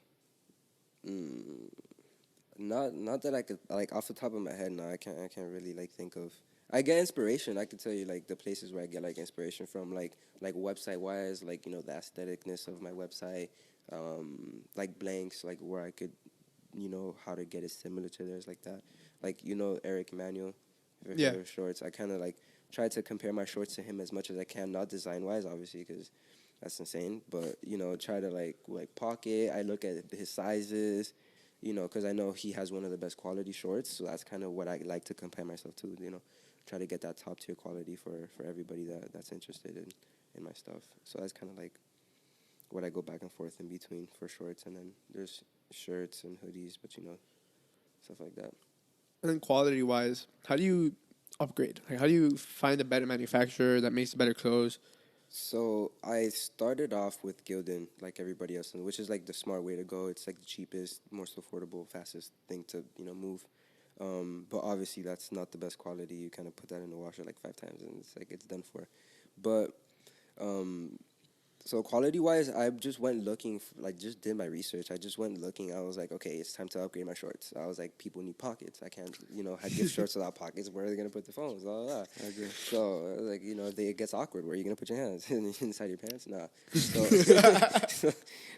C: Not that I could like off the top of my head. No, I can't really like think of. I get inspiration. I could tell you like the places where I get like inspiration from, like website wise, like the aestheticness of my website, like blanks, like where I could, how to get it similar to theirs, like that. Like Eric Emanuel,
A: Yeah.
C: shorts. I kind of like try to compare my shorts to him as much as I can, not design wise, obviously, because that's insane. But try to like pocket. I look at his sizes. Because I know he has one of the best quality shorts, so that's kind of what I like to compare myself to. Try to get that top tier quality for everybody that's interested in my stuff. So that's kind of like what I go back and forth in between for shorts, and then there's shirts and hoodies, but stuff like that.
A: And then quality wise, how do you upgrade? Like, how do you find a better manufacturer that makes better clothes?
C: So I started off with Gildan, like everybody else, which is like the smart way to go. It's like the cheapest, most affordable, fastest thing to move. But obviously that's not the best quality. You kind of put that in the washer like 5 times and it's done for. But so quality-wise, I just went looking, just did my research. I just went looking. I was like, okay, it's time to upgrade my shorts. I was like, people need pockets. I can't, I give shorts without pockets. Where are they going to put the phones? Blah, blah, blah.
B: I agree.
C: So, like, it gets awkward. Where are you going to put your hands? Inside your pants? Nah.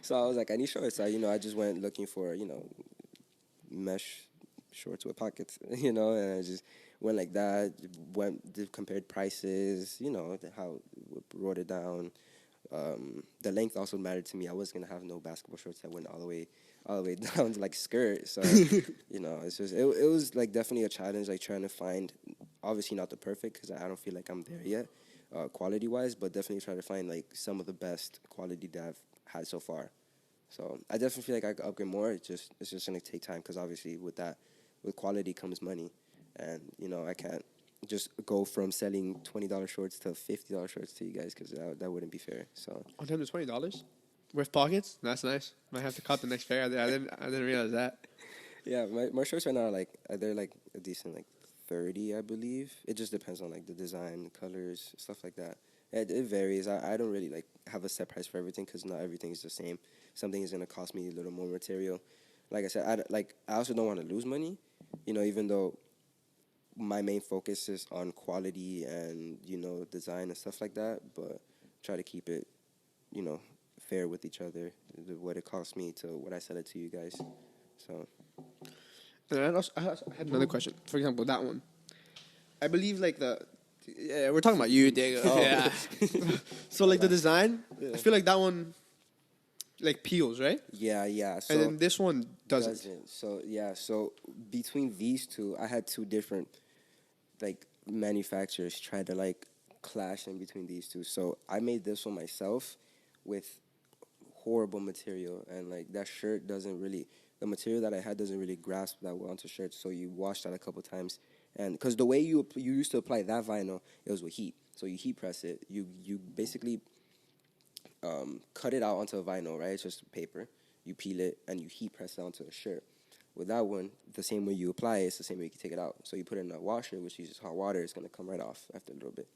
C: So I was like, I need shorts. So, I just went looking for, mesh shorts with pockets, and I just went like that, compared prices, wrote it down. The length also mattered to me. I wasn't gonna have no basketball shorts that went all the way down to like skirt. So it's just it was like definitely a challenge, like trying to find, obviously not the perfect, because I don't feel like I'm there yet, quality wise, but definitely try to find like some of the best quality that I've had so far. So I definitely feel like I could upgrade more. It's just gonna take time, because obviously with quality comes money, and I can't just go from selling $20 shorts to $50 shorts to you guys, because that wouldn't be fair. So
A: On time to $20 with pockets. That's nice. Might have to cut the next pair. I didn't realize that.
C: yeah, my shorts right now are like they're like a decent like 30, I believe. It just depends on like the design, the colors, stuff like that. It varies. I don't really like have a set price for everything, because not everything is the same. Something is gonna cost me a little more material. Like I said, I also don't want to lose money. Even though my main focus is on quality and design and stuff like that, but try to keep it fair with each other, what it cost me to what I sell it to you guys. So
A: And I had another question. For example, that one. I believe we're talking about you, Diego.
B: Oh.
A: Yeah. So like the design, I feel like that one like peels, right?
C: yeah. So
A: And then this one doesn't.
C: So between these two, I had two different like manufacturers try to like clash in between these two. So I made this one myself with horrible material, and like that shirt the material that I had doesn't really grasp that well onto shirts. So you wash that a couple times, and because the way you used to apply that vinyl, it was with heat. So you heat press it. You basically cut it out onto a vinyl, right? It's just paper. You peel it and you heat press it onto a shirt. With that one, the same way you apply it, it's the same way you can take it out. So you put it in a washer, which uses hot water. It's going to come right off after a little bit.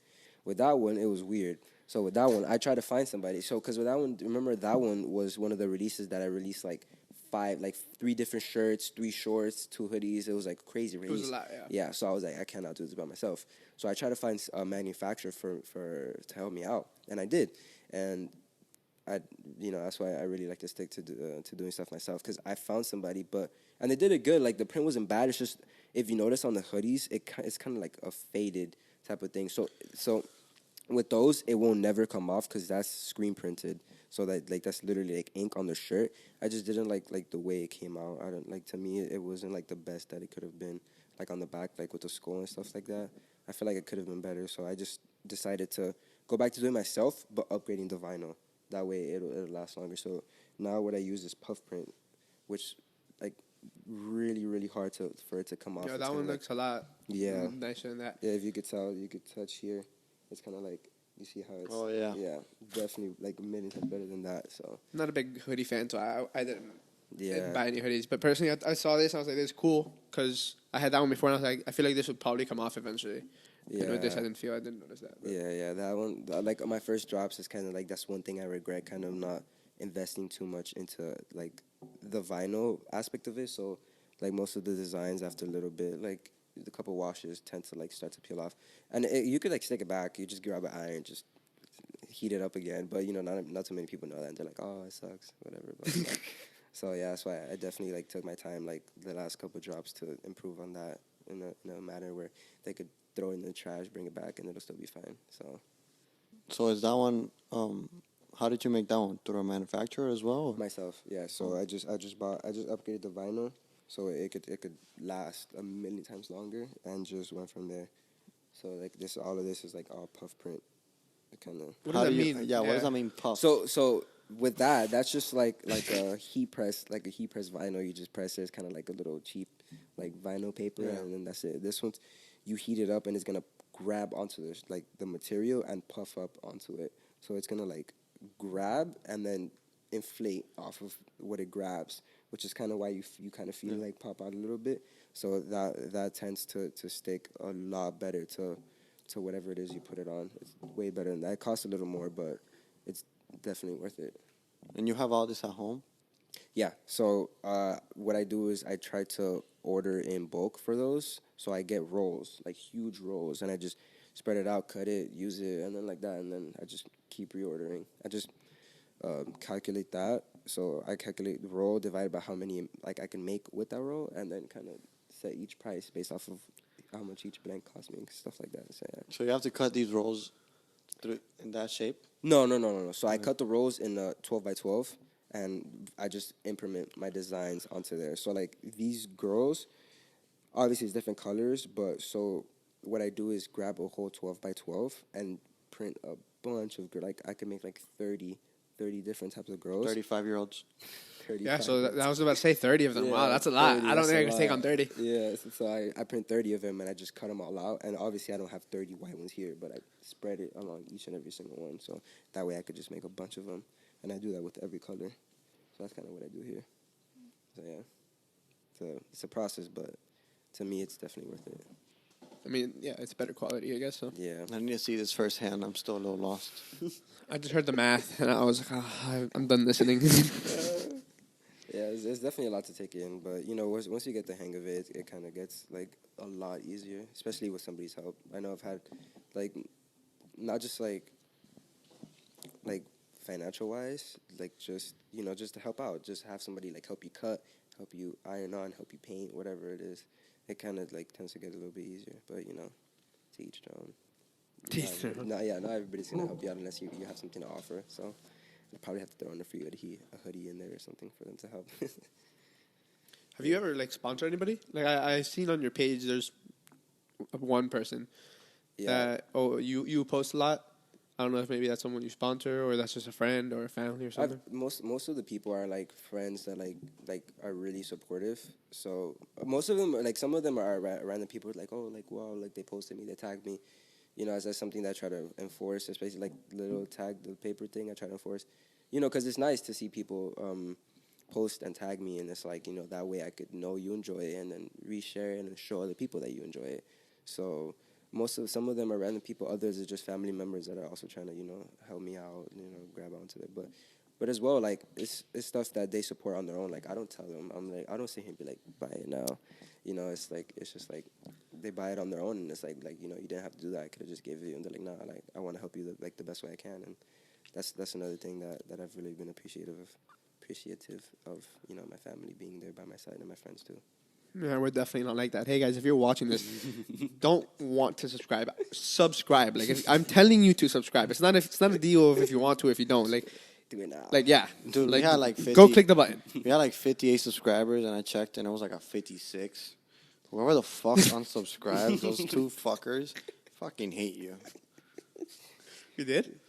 C: With that one, it was weird. So with that one, I tried to find somebody. So because with that one, remember that one was one of the releases that I released like 3 different shirts, 3 shorts, 2 hoodies. It was like crazy release.
A: It was a lot, yeah.
C: Yeah, so I was like, I cannot do this by myself. So I tried to find a manufacturer to help me out, and I did. And that's why I really like to stick to doing stuff myself, because I found somebody, and they did it good. Like the print wasn't bad. It's just, if you notice on the hoodies, it's kind of like a faded type of thing. So with those, it won't never come off because that's screen printed. So that like that's literally like ink on the shirt. I just didn't like the way it came out. I don't like, to me it wasn't like the best that it could have been, like on the back, like with the skull and stuff like that. I feel like it could have been better. So I just decided to go back to doing myself, but upgrading the vinyl. That way it'll last longer. So now what I use is puff print, which like really hard for it to come off.
A: Yeah,
C: It's
A: that
C: kinda
A: one
C: like,
A: looks a lot
C: yeah.
A: nicer than that.
C: Yeah, if you could tell, you could touch here. It's kind of like, you see how it's.
B: Oh, yeah.
C: Yeah, definitely like a million times better than that. So
A: I'm not a big hoodie fan, so I
C: yeah,
A: didn't buy any hoodies. But personally, I saw this and I was like, this is cool because I had that one before and I was like, I feel like this would probably come off eventually.
C: yeah.
A: And with this, I didn't notice that. But.
C: Yeah, that one, like my first drops is kind of like, that's one thing I regret, kind of not investing too much into like the vinyl aspect of it. So like most of the designs after a little bit, like a couple washes tend to like start to peel off, and you could like stick it back. You just grab an iron, just heat it up again. But you know, not too many people know that, and they're like, oh, it sucks, whatever. But, so yeah, that's why I definitely like took my time, like the last couple drops, to improve on that in a manner where they could throw it in the trash, bring it back, and it'll still be fine.
B: So is that one? How did you make that one? Through a manufacturer as well?
C: Myself, yeah. So I just upgraded the vinyl so it could last a million times longer, and just went from there. So like all of this is like all puff print, kind of.
A: What does that mean?
B: Yeah, what does that mean? Puff.
C: So with that's just like a heat press, vinyl. You just press it. It's kind of like a little cheap like vinyl paper,
B: Yeah.
C: and then that's it. This one's, you heat it up and it's gonna grab onto this, like the material, and puff up onto it. So it's gonna like grab and then inflate off of what it grabs, which is kind of why you kind of feel like pop out a little bit. So that tends to stick a lot better to whatever it is you put it on. It's way better than that. It costs a little more, but it's definitely worth it.
B: And you have all this at home?
C: Yeah. So what I do is I try to order in bulk for those. So I get rolls, like huge rolls, and I just spread it out, cut it, use it, and then like that, and then I just keep reordering. I just calculate that. So I calculate the roll divided by how many like I can make with that roll, and then kind of set each price based off of how much each blank cost me and stuff like that. So, yeah.
B: So you have to cut these rolls through in that shape?
C: No. So I cut the rolls in 12 by 12, and I just implement my designs onto there. So like these girls, obviously it's different colors, but so what I do is grab a whole 12 by 12 and print a bunch of, like I could make like 30 different types of girls.
B: 35-year-olds.
C: 35.
A: Yeah, so I was about to say 30 of them. Wow, that's a lot.
C: 30,
A: I don't think I
C: that's
A: can
C: a
A: take
C: lot.
A: on 30.
C: Yeah, so I print 30 of them, and I just cut them all out. And obviously I don't have 30 white ones here, but I spread it along each and every single one. So that way I could just make a bunch of them. And I do that with every color. So that's kind of what I do here. So yeah. So it's a process, but to me it's definitely worth it.
A: I mean, yeah, it's better quality, I guess. So
C: Yeah.
B: I need to see this firsthand. I'm still a little lost.
A: I just heard the math, and I was like, I'm done listening.
C: Yeah, there's definitely a lot to take in, but you know, once you get the hang of it, it kind of gets like a lot easier, especially with somebody's help. I know I've had like not just like financial wise, like just just to help out, just have somebody like help you cut, help you iron on, help you paint, whatever it is. It kind of like tends to get a little bit easier, but you know, to each their own. Not everybody's gonna help you out unless you have something to offer. So you probably have to throw in a free hoodie in there or something for them to help.
A: Have you ever like sponsored anybody? Like I've seen on your page, there's one person.
C: Yeah.
A: You post a lot. I don't know if maybe that's someone you sponsor or that's just a friend or a family or something.
C: Most of the people are like friends that like are really supportive. So most of them, like some of them are random people like, oh, like wow, like they posted me, they tagged me. You know, as that's something that I try to enforce, especially like little tag the paper thing. I try to enforce, you know, because it's nice to see people post and tag me, and it's like, you know, that way I could know you enjoy it and then reshare it and show other people that you enjoy it. So some of them are random people, others are just family members that are also trying to, you know, help me out, you know, grab onto it. But as well, like it's stuff that they support on their own. Like I don't tell them, I don't sit here and be like, buy it now. You know, it's just like they buy it on their own, and it's like you know, you didn't have to do that. I could have just gave it to you, and they're like, nah, like I want to help you the best way I can, and that's another thing that I've really been appreciative of, you know, my family being there by my side and my friends too.
A: Yeah, we're definitely not like that. Hey guys, if you're watching this, don't want to subscribe. Subscribe. Like I'm telling you to subscribe. It's not a deal of if you want to, if you don't.
C: Do it now.
A: Yeah,
B: Dude, we had like 50.
A: Go click the button.
B: We had like 58 subscribers, and I checked, and it was like a 56. Whoever the fuck unsubscribed, those two fuckers, fucking hate you.
A: You did?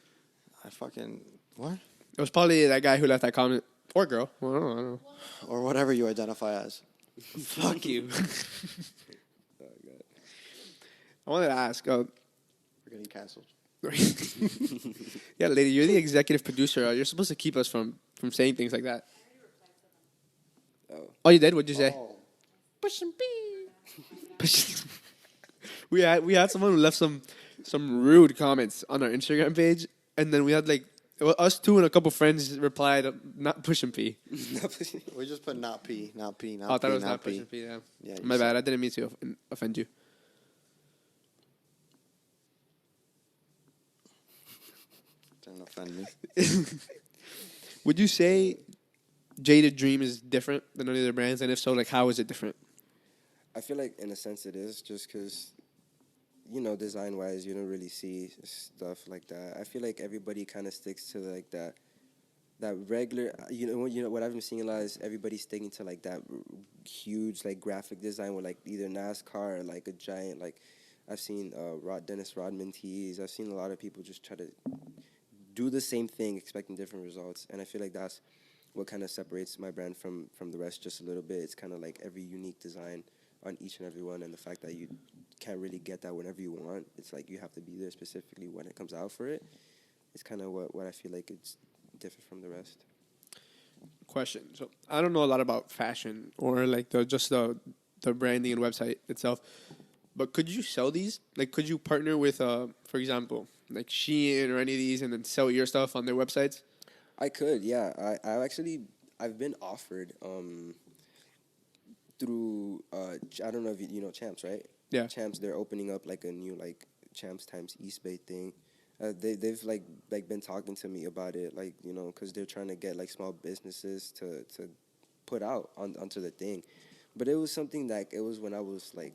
B: I fucking what?
A: It was probably that guy who left that comment. Or girl. Well, I don't know.
B: Or whatever you identify as.
A: Fuck you.
C: Oh, God.
A: I wanted to ask.
B: We're getting canceled.
A: Yeah, lady, you're the executive producer. You're supposed to keep us from saying things like that. Oh, you did? What'd you say?
B: Oh.
A: Push and pee. we had someone who left some rude comments on our Instagram page, and then we had like us two and a couple friends replied, "Not push and pee."
B: We just put not pee, not pee, not
A: Oh, I
B: pee,
A: thought it was
B: not
A: not push
B: pee.
A: and pee. Yeah,
B: Yeah,
A: my bad. I didn't mean to offend you.
B: Don't offend me.
A: Would you say Jaded Dream is different than any other brands? And if so, like, how is it different?
C: I feel like in a sense it is, just because, design wise, you don't really see stuff like that. I feel like everybody kind of sticks to like that regular. What I've been seeing a lot is everybody sticking to like that huge like graphic design with like either NASCAR or like a giant like. I've seen Dennis Rodman tees. I've seen a lot of people just try to do the same thing, expecting different results, and I feel like that's what kind of separates my brand from the rest just a little bit. It's kind of like every unique design on each and every one, and the fact that you can't really get that whenever you want. It's like you have to be there specifically when it comes out for it. It's kind of what I feel like it's different from the rest.
A: Question. So I don't know a lot about fashion or like the branding and website itself, but could you sell these? Like, could you partner with, for example, like Shein or any of these, and then sell your stuff on their websites?
C: I could, yeah. I've been offered through I don't know if you know Champs, right?
A: Yeah.
C: Champs, they're opening up like a new like Champs times East Bay thing. They've like been talking to me about it, like, because they're trying to get like small businesses to put out onto the thing. But it was something like it was when I was like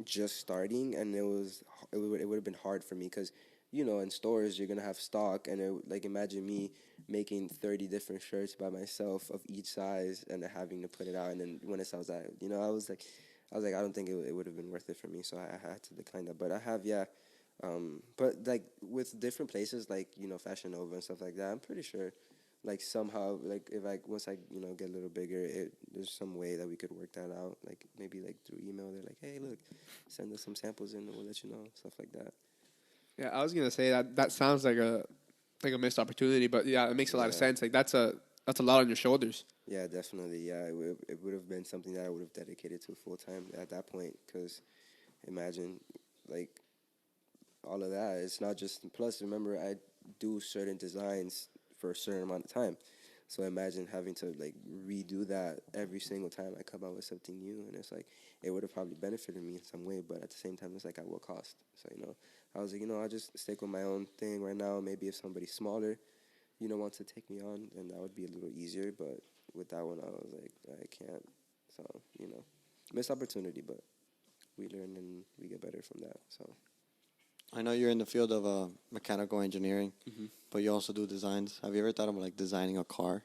C: just starting, and it would have been hard for me because in stores you're gonna have stock, and like imagine me making 30 different shirts by myself of each size and having to put it out, and then when it sells out, I was like I don't think it would have been worth it for me, so I had to decline that. But I have, yeah. But like with different places like Fashion Nova and stuff like that, I'm pretty sure like somehow like if once I get a little bigger, there's some way that we could work that out, like maybe like through email. They're like, hey, look, send us some samples and we'll let you know, stuff like that.
A: Yeah, I was gonna say that sounds like a missed opportunity, but yeah, it makes a lot of sense. Like that's a lot on your shoulders.
C: Yeah, definitely. Yeah, it would have been something that I would have dedicated to full time at that point. Because imagine like all of that. It's not just. Plus, remember, I do certain designs for a certain amount of time. So imagine having to like redo that every single time I come out with something new, and it's like it would have probably benefited me in some way, but at the same time, it's like at what cost? So I was like, I'll just stick with my own thing right now. Maybe if somebody smaller, wants to take me on, then that would be a little easier. But with that one, I was like, I can't. So missed opportunity, but we learn and we get better from that. So.
B: I know you're in the field of mechanical engineering, but you also do designs. Have you ever thought about like designing a car,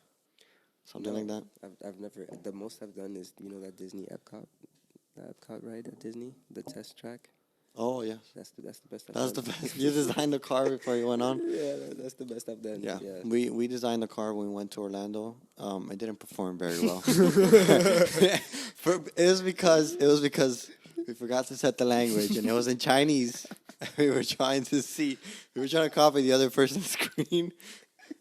B: something like that?
C: I've never. The most I've done is that Disney Epcot ride at Disney, the test track.
B: Oh yes,
C: That's the best.
B: That's the best. You designed the car before you went on.
C: Yeah, that's the best I've done.
B: Yeah.
C: Yeah.
B: We designed the car when we went to Orlando. I didn't perform very well. It was because we forgot to set the language, and it was in Chinese. We were trying to copy the other person's screen,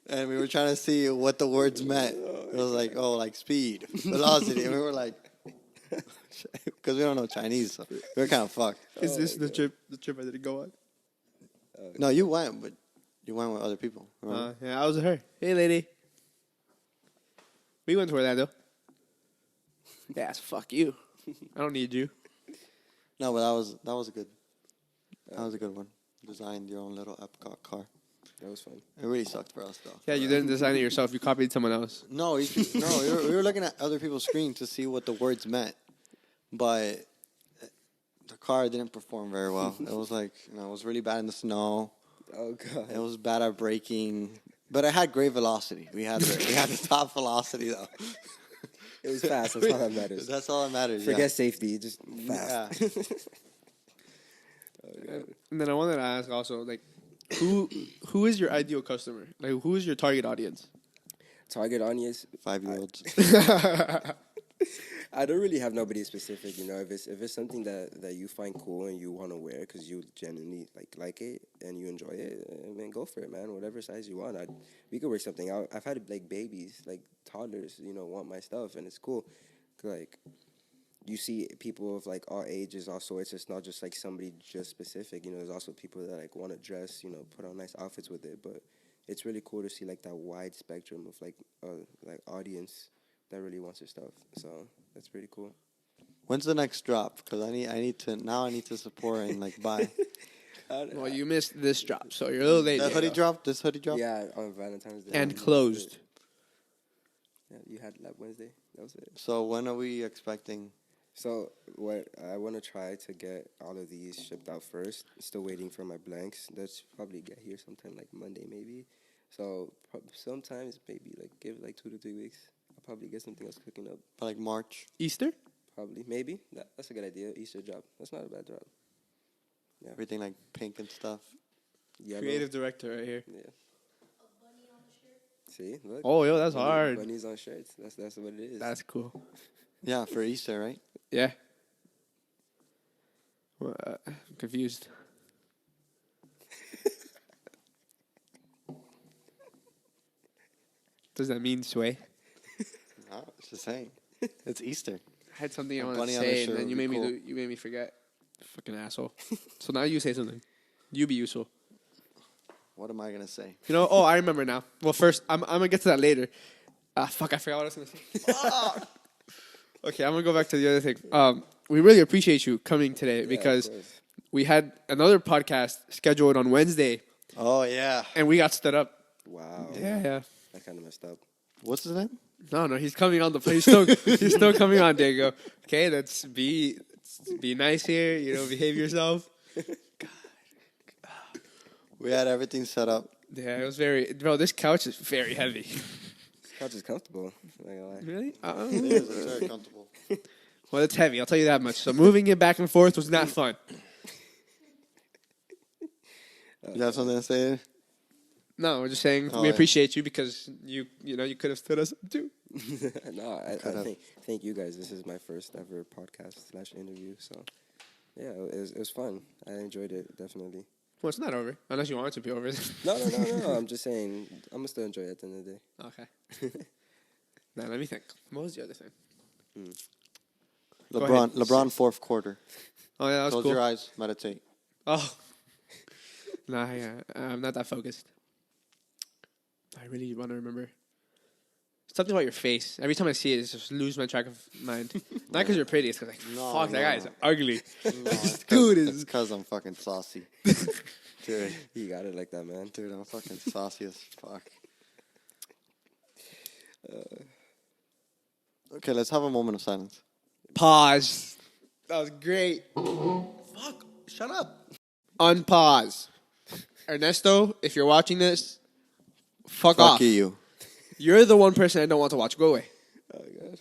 B: and we were trying to see what the words meant. It was like, like speed, velocity, and we were like, because we don't know Chinese, so we were kind of fucked.
A: Is this the trip I didn't go on?
B: No, you went, but you went with other people.
A: Yeah, I was with her. Hey, lady. We went to Orlando. Yes, fuck you. I don't need you.
B: No, but that was a good. That was a good one. Designed your own little Epcot car.
C: That was fun.
B: It really sucked for us, though.
A: Yeah, you didn't design it yourself. You copied someone else.
B: No, we were looking at other people's screen to see what the words meant. but the car didn't perform very well. It was like, it was really bad in the snow.
C: Oh god.
B: It was bad at braking, but it had great velocity. We had the top velocity though.
C: It was fast. That's all that matters.
B: That's all that matters.
C: Forget
B: yeah.
C: safety. Just fast.
B: Yeah.
A: And then I wanted to ask also, like, who is your ideal customer? Like, who is your target audience?
C: Target audience.
B: 5-year-olds.
C: I don't really have nobody specific, if it's something that you find cool and you want to wear because you genuinely like it and you enjoy it, go for it, man. Whatever size you want, we could work something out. I've had like babies, like toddlers, want my stuff, and it's cool. Like you see people of like all ages, all sorts. It's not just like somebody just specific. There's also people that like want to dress, put on nice outfits with it. But it's really cool to see like that wide spectrum of like audience that really wants your stuff. So that's pretty cool.
B: When's the next drop? Because I need to support and like buy.
A: Well, you missed this drop, so you're a little late.
B: This hoodie drop.
C: Yeah, on Valentine's Day.
A: And closed.
C: Yeah, you had that Wednesday. That was it.
B: So when are we expecting?
C: So what I want to try to get all of these shipped out first. Still waiting for my blanks. That's probably get here sometime like Monday maybe. So sometimes maybe like give it like 2 to 3 weeks. I'll probably get something else cooking up.
B: By like March.
A: Easter?
C: Probably. Maybe. That's a good idea. Easter drop. That's not a bad drop. Yeah.
B: Everything like pink and stuff.
C: Yellow.
A: Creative director right here.
C: Yeah. See? Look.
A: Oh, yo, that's hard.
C: Bunnies on shirts. That's what it is.
A: That's cool.
B: Yeah, for Easter, right?
A: Yeah. Well, I'm confused. Does that mean sway?
B: No, it's just saying. It's Easter.
A: I had something I
B: A
A: wanted to
B: bunny on a
A: say,
B: shirt
A: and then
B: would
A: you
B: be
A: made
B: cool.
A: you made me forget. Fucking asshole. So now you say something. You be useful.
B: What am I gonna say?
A: Oh, I remember now. Well, first, I'm gonna get to that later. Fuck, I forgot what I was gonna say. Okay, I'm gonna go back to the other thing. We really appreciate you coming today because we had another podcast scheduled on Wednesday,
B: Oh yeah.
A: and we got stood up.
C: Wow.
A: Yeah.
C: That kind of messed up.
B: What's his name?
A: No, he's coming on the play. He's still coming on, Diego. Okay, let's be nice here. Behave yourself.
B: We had everything set up.
A: Yeah, it was bro. This couch is very heavy.
C: This couch is comfortable. I'm not gonna lie.
A: Really?
B: It is. It's very comfortable.
A: Well, it's heavy. I'll tell you that much. So moving it back and forth was not fun.
B: You have something to say?
A: No, we're just saying
B: Oh,
A: we
B: yeah.
A: appreciate you because you could have stood us up too.
C: No, I thank you guys. This is my first ever podcast / interview. So, yeah, it was fun. I enjoyed it, definitely.
A: Well, it's not over unless you want it to be over.
C: No. I'm just saying, I'm going to still enjoy it at the end of the day.
A: Okay. Now let me think. What was the other thing? Go ahead.
B: LeBron fourth quarter.
A: Oh yeah, that was
B: Close
A: cool.
B: your eyes. Meditate.
A: Oh. Nah, yeah, I'm not that focused. I really want to remember. Something about your face. Every time I see it, I just lose my track of mind. Not because you're pretty. It's because fuck, that guy is ugly.
B: Dude, it's because I'm fucking saucy. Dude,
C: You got it like that, man.
B: dude, I'm fucking saucy as fuck. Okay, let's have a moment of silence.
A: Pause. That was great.
B: Fuck, shut up.
A: Unpause. Ernesto, if you're watching this, fuck
B: Fuck
A: off.
B: you.
A: You're the one person I don't want to watch. Go away.
C: Oh, God.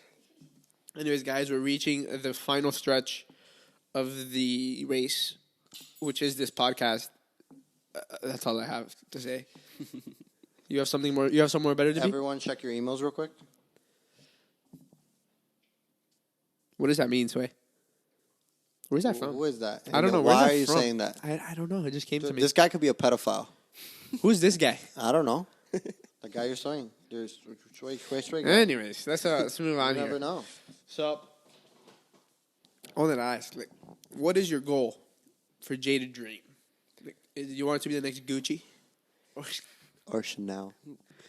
A: Anyways, guys, we're reaching the final stretch of the race, which is this podcast. That's all I have to say. You have something more? You have somewhere better to be?
B: Everyone, check your emails real quick.
A: What does that mean, Sway? Where's that from?
B: Who is that?
A: I don't know.
B: Why
A: Where's that
B: are you
A: from?
B: saying that?
A: I don't know. It just came to
B: Dude,
A: me.
B: this guy could be a pedophile.
A: Who's this guy?
B: I don't know. The guy you're saying. You're straight guy.
A: Anyways, let's move on
B: You
A: here.
B: never know.
A: So, I wanted to ask, what is your goal for JADED DREAM? You want it to be the next Gucci?
B: Or Chanel.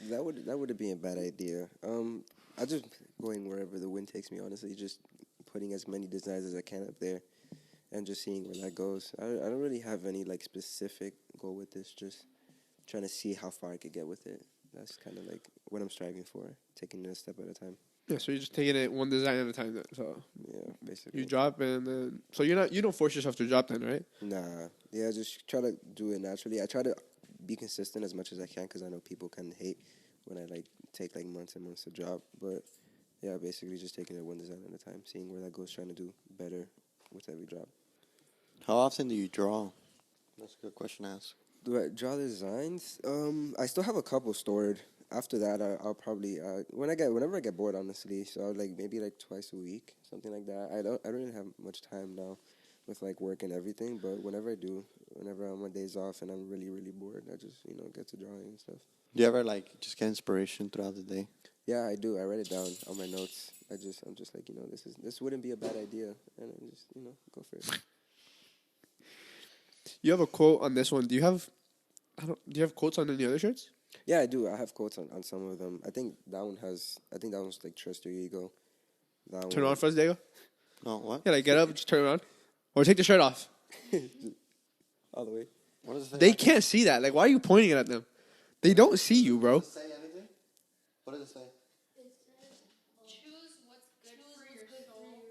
C: That would be a bad idea. I just going wherever the wind takes me. Honestly, just putting as many designs as I can up there, and just seeing where that goes. I don't really have any specific goal with this. Just trying to see how far I could get with it. That's kind of what I'm striving for, taking it a step at a time.
A: Yeah, so you're just taking it one design at a time. Then. So
C: Yeah, basically.
A: you drop and then so you don't force yourself to drop then, right?
C: Nah, yeah, just try to do it naturally. I try to be consistent as much as I can because I know people can hate when I like take like months and months to drop. But yeah, basically just taking it one design at a time, seeing where that goes, trying to do better with every drop.
B: How often do you draw? That's a good question to ask.
C: Do I draw the designs? I still have a couple stored. After that, I'll probably whenever I get bored, honestly. So I'll, like maybe like twice a week, something like that. I don't really have much time now with like work and everything. But whenever I do, whenever I'm on days off and I'm really bored, I just get to drawing and stuff.
B: Do you ever like just get inspiration throughout the day?
C: Yeah, I do. I write it down on my notes. I'm just like this wouldn't be a bad idea, and I just go for it.
A: You have a quote on this one. Do you have quotes on any other shirts?
C: Yeah, I do. I have quotes on some of them. I think that one's like trust your ego.
A: Turn it on first, Diego.
B: No, what?
A: Yeah, like get up, just turn it on, or take the shirt off.
C: All the way.
B: What does it say?
A: They can't see that. Like, why are you pointing it at them? They don't see you, bro.
B: Does it say anything? What does it say?
D: Choose what's good for your soul.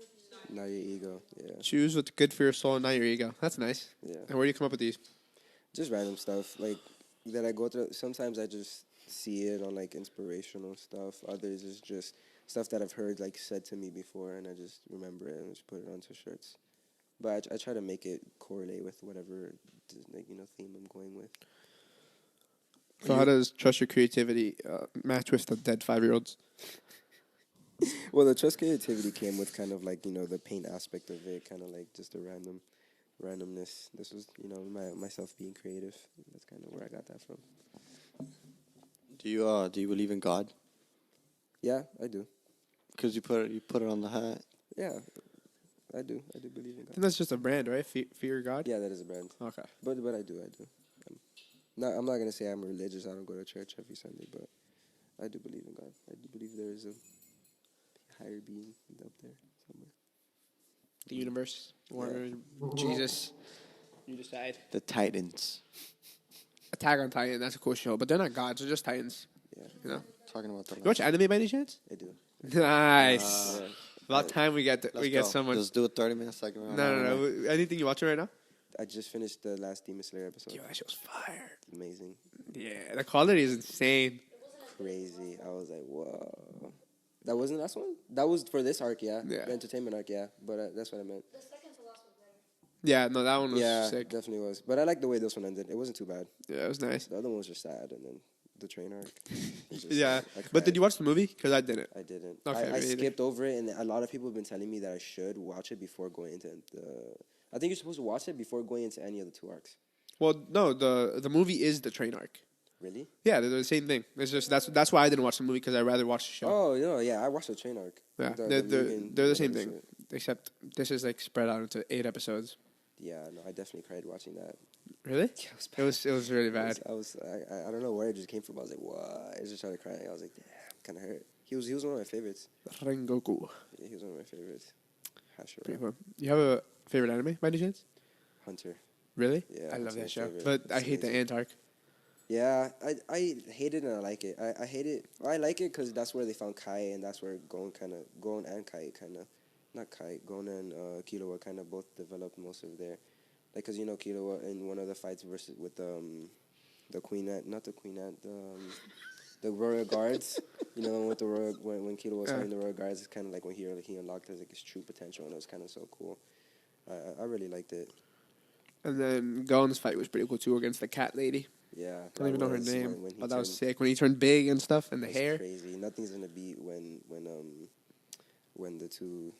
C: Not your ego. Yeah.
A: Choose what's good for your soul, not your ego. That's nice.
C: Yeah.
A: And where do you come up with these?
C: Just random stuff like that I go through. Sometimes I just see it on like inspirational stuff. Others is just stuff that I've heard like said to me before, and I just remember it and just put it onto shirts. But I try to make it correlate with whatever theme I'm going with.
A: So how does trust your creativity match with the dead 5-year-olds?
C: Well, the trust creativity came with kind of like the paint aspect of it, kind of like just a randomness. This was myself being creative. That's kind of where I got that from.
B: Do you believe in God?
C: Yeah, I do.
A: Because
B: you put it on the hat.
C: Yeah, I do. I do believe in
A: I
C: God.
A: think that's just a brand, right? Fear God?
C: Yeah, that is a brand.
A: Okay.
C: But I do. I'm not gonna say I'm religious. I don't go to church every Sunday, but I do believe in God. I do believe there is a higher being up there somewhere.
A: The universe. Or Jesus. You decide.
B: The Titans.
A: Attack on Titan. That's a cool show. But they're not gods. They're just Titans.
C: Yeah,
A: You know?
B: Talking about the.
A: You watch anime by any chance?
C: I do.
A: Nice.
C: Yeah.
A: About time we get someone.
B: Let's do a 30-minute segment. on
A: No.
B: anime.
A: Anything you watching right now?
C: I just finished the last Demon Slayer episode.
A: Yo, that show's fire.
C: Amazing,
A: Yeah, the quality is insane.
C: crazy. I was like, whoa. That wasn't the last one. That was for this arc, yeah.
A: Yeah.
C: The entertainment arc, yeah. But that's what I meant.
D: The second to last was better.
A: Yeah, no, that one was
C: Yeah,
A: sick.
C: definitely was. But I like the way this one ended. It wasn't too bad.
A: Yeah, it was nice.
C: The other one was just sad, and then the train arc. was just,
A: Yeah,
C: I
A: but did
C: cried.
A: you watch the movie? Because I didn't.
C: I didn't.
A: Okay,
C: I
A: me either.
C: skipped over it, and a lot of people have been telling me that I should watch it before going into the. I think you're supposed to watch it before going into any of the 2 arcs.
A: Well, no, the movie is the train arc.
C: Really?
A: Yeah, they're the same thing. It's just that's why I didn't watch the movie because I'd rather watch the show.
C: Oh, yeah. I watched the train arc.
A: Yeah,
C: The
A: they're
C: Mugen,
A: the same
C: whatever
A: thing,
C: shit.
A: except this is like spread out into 8 episodes.
C: Yeah, no, I definitely cried watching that.
A: Really?
C: Yeah, it was bad.
A: It was really bad.
C: I don't know where it just came from. I was like, what? I just started crying. I was like, damn, kind of hurt. He was one of my favorites.
A: Rengoku.
C: Yeah, he was one of my favorites. Hashira.
A: Pretty cool. You have a favorite anime by any chance?
C: Hunter.
A: Really?
C: Yeah,
A: I love
C: that's my
A: that show,
C: favorite.
A: but I
C: It's
A: hate the
C: amazing.
A: ant arc.
C: Yeah, I hate it and I like it. I hate it. I like it because that's where they found Kai, and that's where Gon and Kai kind of, not Kai, Gon and Killua kind of both developed most of their, like, because Killua in one of the fights versus with the Queen Ant, not the Queen Ant, the Royal Guards, with the Royal when Killua was fighting the Royal Guards, it's kind of like when he unlocked his true potential, and it was kind of so cool. I really liked it.
A: And then Gon's fight was pretty cool too against the cat lady.
C: Yeah,
A: I don't even know her
C: was
A: name,
C: when he
A: but that was
C: turned-
A: sick when he turned big and stuff and the
C: That's
A: hair.
C: crazy. Nothing's gonna beat when the two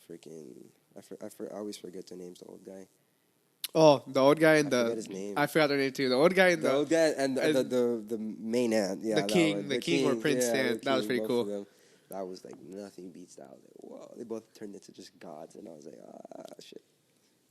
C: freaking I always forget their names. The old guy,
A: Oh, the old guy and
C: I forget his name.
A: I forgot their name too. The old guy and
C: the old guy, and the main ant. Yeah,
A: the
C: that
A: king-
C: one.
A: the king or prince
C: yeah,
A: stand.
C: the
A: That was
C: king,
A: pretty
C: both
A: cool.
C: of them. That was like nothing beats that. I was like, whoa! They both turned into just gods, and I was like, shit.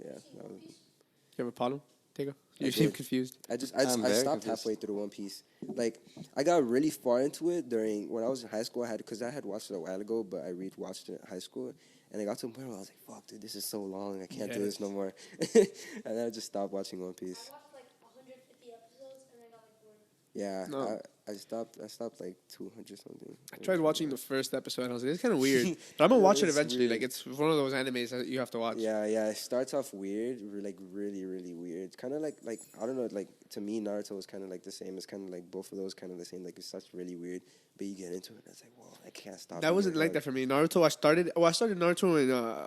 C: Yeah, that was.
A: You have a problem? Take a.
C: I
A: You seem
C: did.
A: confused.
C: I
B: I'm very
C: stopped
B: confused.
C: halfway through One Piece. Like, I got really far into it when I was in high school. Because I had watched it a while ago, but I rewatched it in high school, and I got to a point where I was like, "Fuck, dude, this is so long. I can't do this no more." And then I just stopped watching One Piece.
D: I watched like 150 episodes and I got like bored.
C: Yeah,
A: No.
C: I stopped like 200 something.
A: I tried watching the first episode and I was like, it's kind of weird. But I'm gonna watch it
C: It's
A: eventually.
C: weird.
A: Like it's one of those animes that you have to watch.
C: Yeah, yeah. It starts off weird, like really, really weird. It's kind of like I don't know. Like to me, Naruto is kind of like the same. It's kind of like both of those kind of the same. Like it starts really weird, but you get into it, and it's like, whoa, I can't stop.
A: That wasn't like that for me. Naruto, I started Naruto in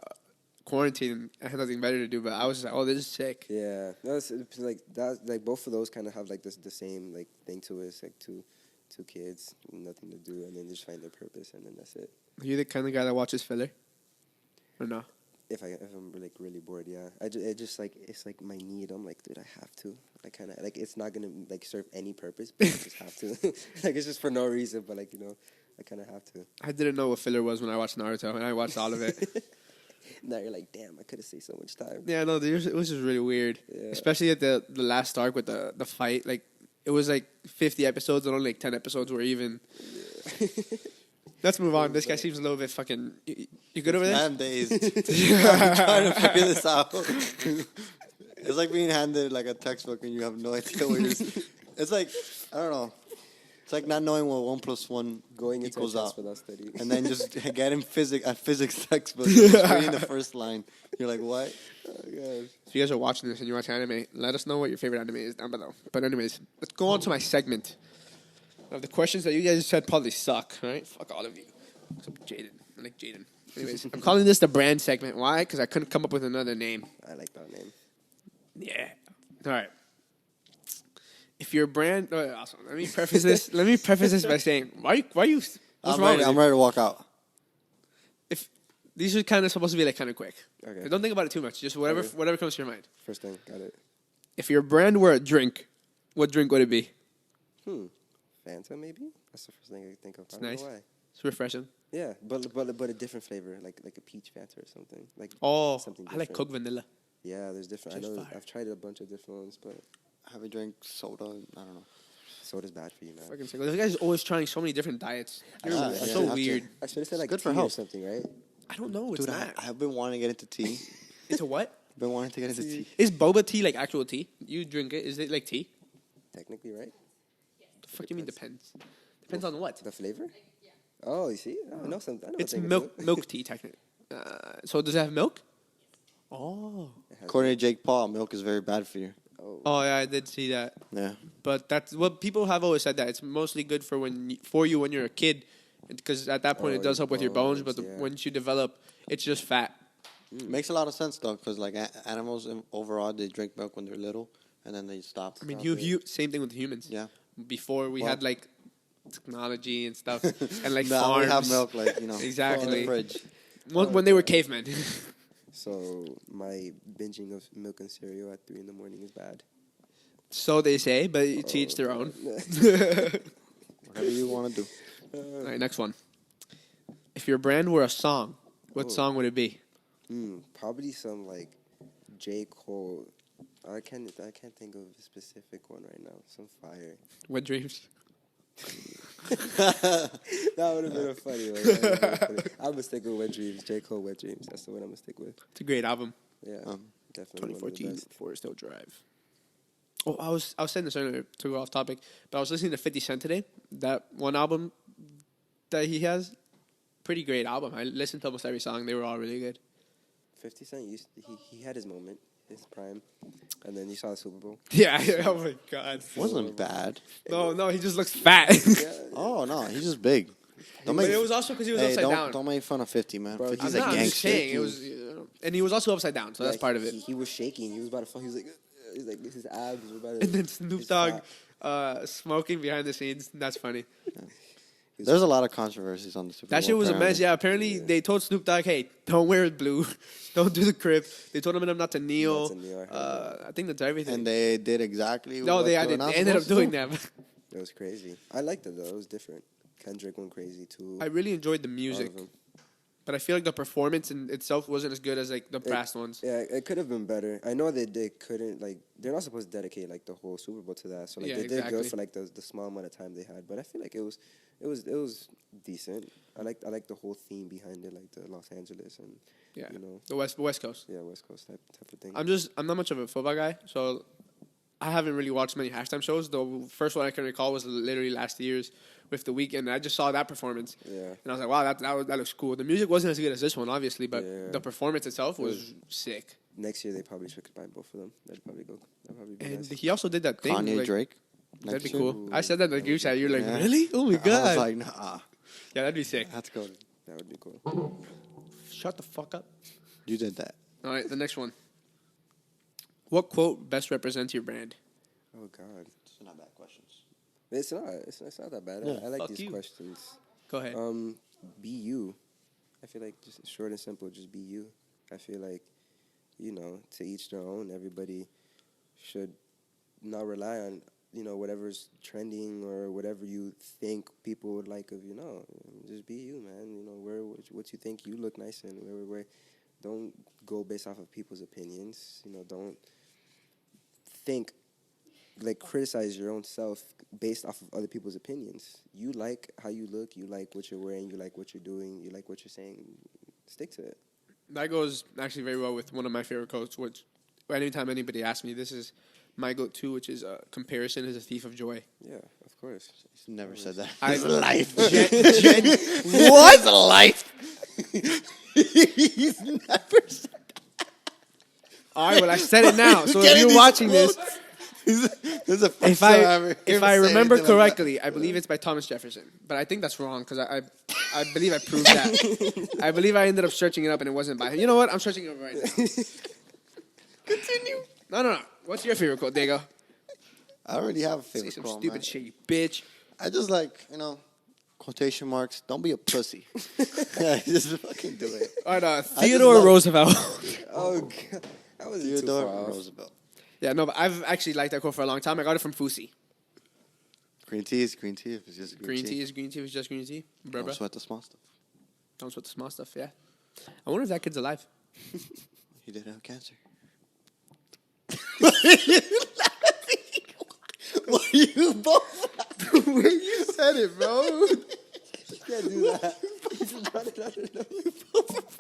A: quarantine. I had nothing better to do, but I was just like, oh, this is sick.
C: Yeah, no, it's like that. Like both of those kind of have like the same like thing to it. It's like two kids, nothing to do, and then just find their purpose, and then that's it.
A: Are you the kind of guy that watches filler? Or no?
C: If I'm like really bored, yeah. It just like it's like my need. I'm like, dude, I have to. I kind of like it's not gonna like serve any purpose, but I just have to. Like it's just for no reason, but like I kind of have to.
A: I didn't know what filler was when I watched Naruto, and I watched all of it.
C: Now you're like, damn, I could have saved so much time.
A: Yeah, no, it was just really weird.
C: Yeah.
A: Especially at the last arc with the fight. Like, it was like 50 episodes, and only like 10 episodes were even.
C: Yeah.
A: Let's move on. This guy seems a little bit fucking. You good over there?
B: Man days. I'm trying to figure this out. It's like being handed like a textbook and you have no idea what you're. It's like I don't know. It's like not knowing what 1 + 1
C: Going into
B: equals
C: a test
B: out,
C: without studying.
B: and then just getting a physics textbook, just reading the first line. You're like, what?
C: Oh, God.
A: If you guys are watching this and you watch anime, let us know what your favorite anime is down below. But anyways, let's go on to my segment. Now, the questions that you guys said probably suck, right? Fuck all of you. Except Jaden. I like Jaden. Anyways, I'm calling this the brand segment. Why? Because I couldn't come up with another name.
C: I like that name.
A: Yeah. All right. If your brand, awesome. Let me preface this. Let me preface this by saying, why you? What's
B: I'm
A: wrong
B: ready.
A: with
B: I'm
A: you?
B: ready to walk out.
A: If these are kind of supposed to be like kind of quick.
C: Okay.
A: Don't think about it too much. Just whatever,
C: Okay.
A: whatever comes to your mind.
C: First thing, got it.
A: If your brand were a drink, what drink would it be?
C: Fanta maybe. That's the first thing I think of. I don't
A: Nice.
C: know why.
A: It's refreshing.
C: Yeah, but a different flavor, like a peach Fanta or something. Like
A: Oh,
C: something
A: I like
C: different.
A: Coke vanilla.
C: Yeah, there's different. I
A: Just
C: know.
A: fire.
C: I've tried a bunch of different ones, but
B: Have a drink, soda. I don't know.
C: soda's bad for you, man.
A: Fucking sick. This guy's always trying so many different diets. You're
B: Yeah,
A: that's
B: yeah,
A: so
B: you have to.
A: weird.
C: I should have said like
B: good for
C: tea or
B: health.
C: something, right?
A: I don't know. It's
B: Dude,
A: not.
B: I've been wanting to get into tea.
A: It's a what?
B: Been wanting to get into tea.
A: Is boba tea like actual tea? You drink it? Is it like tea?
C: Technically, right?
A: The fuck do you mean depends? Depends on what?
C: The flavor? Oh, you see? I know something. I know
A: It's
C: what thing
A: milk tea technically. So does it have milk? Oh.
C: it has.
B: According to Jake Paul, milk is very bad for you.
A: Oh yeah, I did see that.
B: Yeah.
A: But that's what people have always said, that it's mostly good for you when you're a kid, because at that point
C: Oh,
A: it does
C: your
A: help with your bones.
C: bones,
A: But
C: yeah.
A: once you develop, it's just fat.
B: Makes a lot of sense though, because like animals overall, they drink milk when they're little, and then they stop.
A: I mean,
C: Stop
A: same thing with humans.
B: Yeah.
A: Before we
B: Well-
A: had like technology and stuff, and like
B: now
A: farms.
B: we have milk, like in
A: Exactly.
B: the fridge.
A: When they were cavemen.
C: So my binging of milk and cereal at 3 a.m. is bad.
A: So they say, but to each their own.
B: Whatever you want to do.
A: All right, next one. If your brand were a song, what song would it be?
C: Probably some like J. Cole. I can't think of a specific one right now. Some fire.
A: Wet Dreams.
C: That would have been a funny one. I'm gonna stick with Wet Dreams. J. Cole, Wet Dreams. That's the one I'm gonna stick with.
A: It's a great album.
C: Yeah, definitely.
A: 2014, Forest Hill Drive. Oh, I was saying this earlier to go off topic, but I was listening to 50 Cent today. That one album that he has, pretty great album. I listened to almost every song. They were all really good.
C: 50 Cent he had his moment, his prime, and then you saw the Super Bowl.
A: Yeah. Oh my God.
B: Wasn't bad.
A: No. He just looks fat.
C: Yeah,
B: Oh no, he's just big. Don't
A: But
B: make.
A: it was also because he was
B: Hey,
A: upside down.
B: don't make fun of 50, man.
C: Bro,
B: 50's
C: he's
B: a
A: I'm just
B: gangster.
A: saying it was, and he was also upside down, so that's
C: like,
A: part of it.
C: He was shaking. He was about to fall. He was like his abs were about to.
A: And then Snoop
C: his
A: Dogg
C: fat.
A: smoking behind the scenes. That's funny.
B: There's a lot of controversies on the Super Bowl.
A: That shit was a mess.
B: apparently.
A: Yeah, apparently they told Snoop Dogg, "Hey, don't wear blue, don't do the crib." They told him not to kneel.
C: Not to kneel, I heard
A: I think that's everything.
B: And they did exactly.
A: no,
B: what
A: they
B: were not
A: ended up
B: supposed to
A: doing
B: do.
A: that.
C: It was crazy. I liked it though. It was different. Kendrick went crazy too.
A: I really enjoyed the
C: All
A: music,
C: of them.
A: but I feel like the performance in itself wasn't as good as like the
C: It-
A: past ones.
C: Yeah, it could have been better. I know they couldn't like they're not supposed to dedicate like the whole Super Bowl to that. So like
A: Yeah,
C: they did
A: exactly.
C: good for like the small amount of time they had. But I feel like it was decent. I like the whole theme behind it, like the Los Angeles and
A: Yeah,
C: you know
A: the West Coast.
C: West Coast type of thing.
A: I'm not much of a football guy, so I haven't really watched many halftime shows. The first one I can recall was literally last year's with The Weeknd. I just saw that performance.
C: Yeah.
A: And I was like, wow, that looks cool. The music wasn't as good as this one, obviously, but
C: Yeah.
A: the performance itself was sick.
C: Next year they probably should combine both of them. That'd probably be
A: And
C: nice.
A: he also did that thing.
B: Kanye
A: like,
B: Drake.
A: That'd be
B: next year.
A: cool. I said that in the group chat. You're like,
B: Yeah.
A: really? Oh my
B: I
A: god.
B: was like, nah.
A: Yeah, that'd be sick.
B: That's good.
C: That would be cool.
A: Shut the fuck up.
B: You did that.
A: All right, the next one. What quote best represents your brand?
C: Oh God,
B: It's not bad questions.
C: it's not. It's not that bad.
B: Yeah.
C: I like
A: Fuck
C: these
A: you.
C: questions.
A: Go ahead.
C: Be you. I feel like just short and simple. Just be you. I feel like, to each their own. Everybody should not rely on whatever's trending or whatever you think people would like of you. No, just be you, man. Wear what you think you look nice in. Where don't go based off of people's opinions. Don't think criticize your own self based off of other people's opinions. You like how you look. You like what you're wearing. You like what you're doing. You like what you're saying. Stick to it.
A: That goes actually very well with one of my favorite quotes, which anytime anybody asks me, this is my go-to, which is comparison is a thief of joy.
C: Yeah, of course.
B: He's never said that.
A: I-
B: His life.
A: What?
B: Life. He's never said
A: All right, well, I said it now. So if
B: Getting
A: you're
B: these
A: watching this,
B: quotes. This is the first
A: if
B: time
A: I
B: ever
A: if
B: heard
A: I
B: him say
A: remember
B: anything like that.
A: correctly, I believe it's by Thomas Jefferson, but I think that's wrong because I believe I proved that. I believe I ended up searching it up and it wasn't by him. You know what? I'm searching it up right now.
B: Continue.
A: No. What's your favorite quote, Diego?
B: I already have a
A: Say
B: favorite
A: some
B: quote,
A: stupid
B: man.
A: shit, you bitch.
B: I just quotation marks. Don't be a pussy. Just fucking do it.
A: All right,
B: just
A: Theodore
B: love-
A: Roosevelt.
C: Oh God, that was too
B: Theodore
C: far off.
B: Roosevelt.
A: Yeah, no, but I've actually liked that quote for a long time. I got it from Fusi.
B: Green tea is green tea if it's just
A: Green tea is green tea. If it's just green tea. Bruh,
B: Don't
A: bruh.
B: sweat the small stuff.
A: Don't sweat the small stuff, yeah. I wonder if that kid's alive.
B: He did have cancer. Why you both?
A: The way you said it, bro.
C: Can't do that. You just brought it out of nowhere.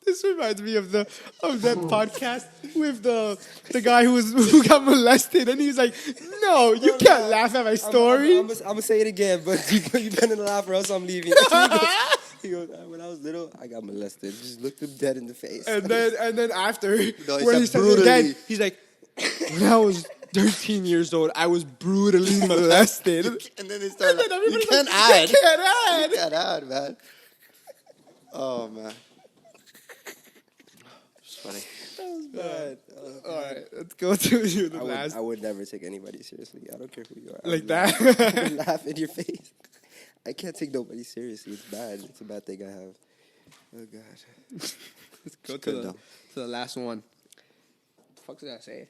A: This reminds me of that podcast with the guy who got molested, and he's like, "No, you can't laugh at my story."
C: I'm gonna say it again, but you better laugh or else I'm leaving. He goes, when I was little, I got molested. Just looked him dead in the face.
A: And then after,
B: No, he
A: when he
B: said
A: said it again,
B: brutally.
A: he's like, "When I was 13 years old, I was brutally molested."
B: And then they started.
A: And then
B: You
A: everybody's
B: can't
A: like,
B: add.
A: "You can't add."
B: You can't add, man. Oh man. It's funny.
C: Bad.
A: All right, let's go to the last.
C: I would never take anybody seriously. I don't care who you are. I
A: Like
C: would
A: that?
C: laugh- I would laugh in your face. I can't take nobody seriously. It's bad. It's a bad thing I have. Oh God.
A: Let's go to
B: good,
A: the,
B: though.
A: to the last one. What the fuck did I say?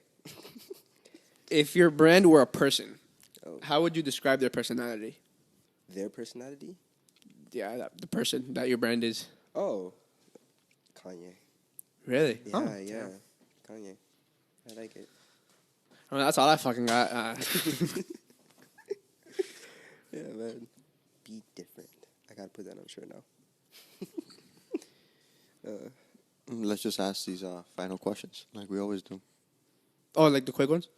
A: If your brand were a person,
C: Oh.
A: how would you describe their personality?
C: Their personality?
A: Yeah, the person that your brand is.
C: Oh, Kanye.
A: Really?
C: Yeah,
A: Oh,
C: yeah.
A: damn.
C: Kanye. I like it.
A: I mean, that's all I fucking got.
C: Yeah, man. Be different. I gotta put that on shirt now.
B: Let's just ask these final questions, like we always do.
A: Oh, like the quick ones?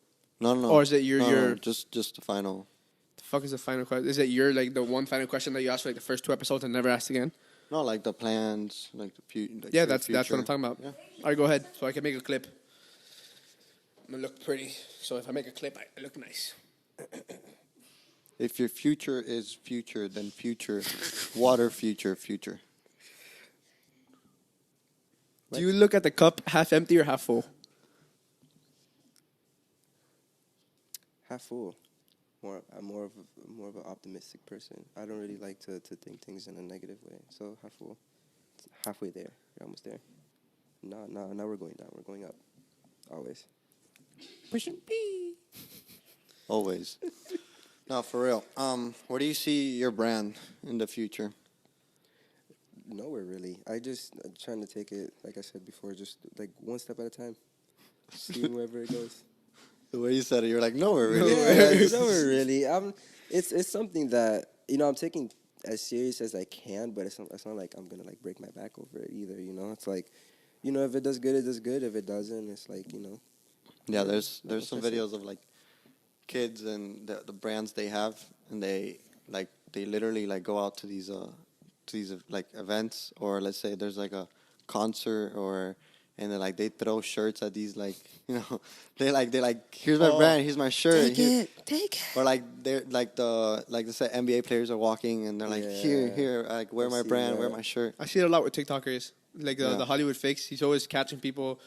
B: No.
A: Or is it your-
B: just the final?
A: The fuck is the final question? Is it your like the one final question that you asked for like the first 2 episodes and never asked again?
B: No, like the plans, like the future. Like
A: Yeah,
B: your
A: that's what I'm
B: future.
A: talking about.
B: Yeah.
A: All right, go ahead, so I can make a clip. I'm gonna look pretty, so if I make a clip, I look nice.
B: If your future is future, then future, water future.
A: Do you look at the cup half empty or half full?
C: Half full. I'm more of an optimistic person. I don't really like to think things in a negative way. So half full. It's halfway there. You're almost there. No, now we're going down. We're going up. Always. Pushing P.
B: Always. No, for real. Where do you see your brand in the future?
C: Nowhere really. I just trying to take it, like I said before, just like one step at a time. See wherever it goes.
B: The way you said it, you're like, nowhere really.
C: Yeah, nowhere really. It's something that I'm taking as serious as I can, but it's not like I'm gonna like break my back over it either. It's like, if it does good, it does good. If it doesn't, it's like
B: Yeah, there's some videos of like kids and the brands they have, and they literally like go out to these like events, or let's say there's like a concert, or and they throw shirts at these, like, they like here's my brand, here's my shirt,
C: Take it.
B: or like they're like they say NBA players are walking and they're like,
C: Yeah.
B: here, like, wear
C: I've
B: my
C: seen
B: brand, wear
C: that.
B: my shirt.
A: I see it a lot with TikTokers, like
B: Yeah.
A: the Hollywood fakes. He's always catching people,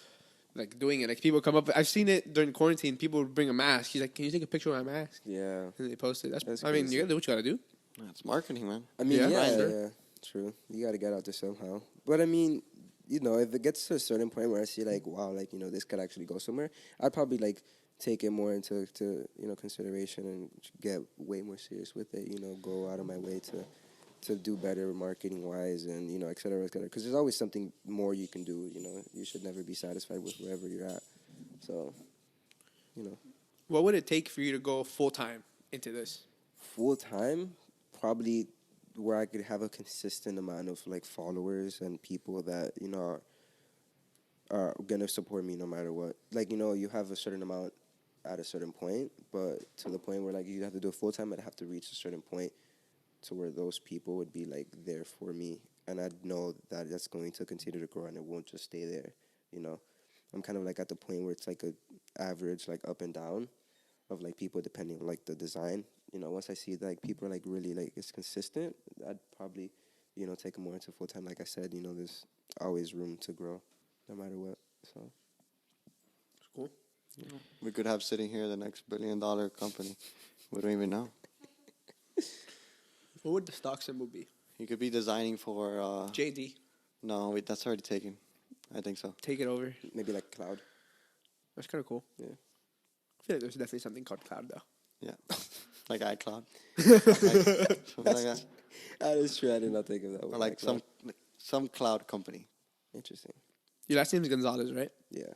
A: like doing it. Like people come up. I've seen it during quarantine. People would bring a mask. He's like, "Can you take a picture of my mask?"
C: Yeah.
A: And they post it.
C: That's
A: I mean,
C: crazy.
A: you gotta do what you gotta do.
B: It's marketing, man.
C: I mean,
A: Yeah.
C: yeah,
B: Grinder.
C: true. You got to get out there somehow. But I mean, if it gets to a certain point where I see like, wow, like, this could actually go somewhere, I'd probably like take it more into consideration and get way more serious with it. Go out of my way to do better marketing wise, and et cetera, et cetera. Because there's always something more you can do. You should never be satisfied with wherever you're at. So,
A: What would it take for you to go full time into this?
C: full time, probably where I could have a consistent amount of like followers and people that are gonna support me no matter what. Like, you have a certain amount at a certain point, but to the point where like you have to do it full time, I'd have to reach a certain point to where those people would be like there for me, and I'd know that that's going to continue to grow and it won't just stay there. I'm kind of like at the point where it's like a average, like up and down of like people depending on like the design. Once I see like people are like really like it's consistent, I'd probably take it more into full time. Like I said, there's always room to grow no matter what. So
A: It's cool.
B: We could have sitting here the next $1 billion company. We don't even know.
A: What would the stock symbol be?
B: You could be designing for.
A: JD.
B: No, wait, that's already taken. I think so.
A: Take it over.
C: maybe like cloud.
A: That's kind of cool.
C: Yeah.
A: I feel like there's definitely something called cloud though.
B: Yeah, like iCloud. Something like that.
C: That is true. I did not think of that.
B: Or like some cloud company.
C: Interesting.
A: Your last name is Gonzalez, right?
C: Yeah.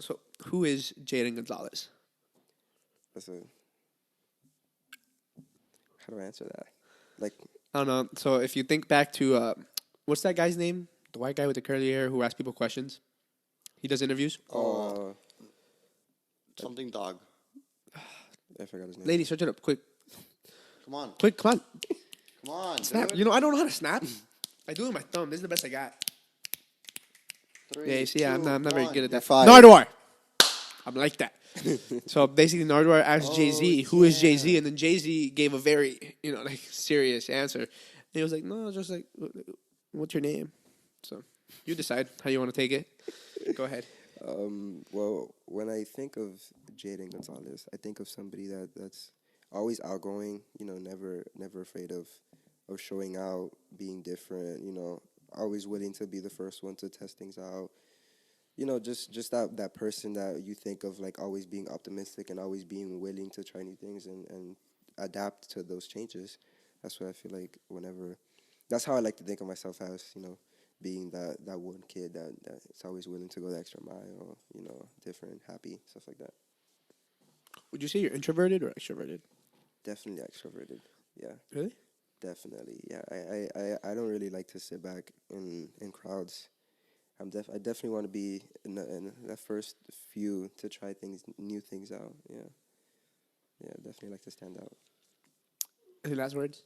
A: So who is Jaden Gonzalez?
C: That's a. How do I answer that? Like,
A: I don't know. So if you think back to what's that guy's name? The white guy with the curly hair who asks people questions. He does interviews.
B: Something dog.
C: I forgot his name.
A: Lady, search it up quick.
B: Come on.
A: Quick, come on.
B: Come on.
A: Snap.
B: Dude.
A: You know, I don't know how to snap. I do it with my thumb. This is the best I got.
B: 3,
A: Yeah, you see, I'm not very
B: 1.
A: good at
B: You're
A: that.
B: fired.
A: Nardwar. I'm like that. So basically, Nardwar asked Jay-Z, who is Jay-Z? And then Jay-Z gave a very, like serious answer. And he was like, no, just like, what's your name? So you decide how you want to take it. Go ahead.
C: Well, when I think of Jaden Gonzalez, I think of somebody that's always outgoing. Never afraid of showing out, being different. Always willing to be the first one to test things out. Just that person that you think of like always being optimistic and always being willing to try new things and adapt to those changes. That's what I feel like that's how I like to think of myself as, being that one kid that is always willing to go the extra mile, different, happy, stuff like that.
A: Would you say you're introverted or extroverted?
C: Definitely extroverted. Yeah.
A: Really?
C: Definitely. Yeah. I don't really like to sit back in crowds. I definitely want to be in the first few to try new things out. Yeah. Yeah, definitely like to stand out.
A: Any last words?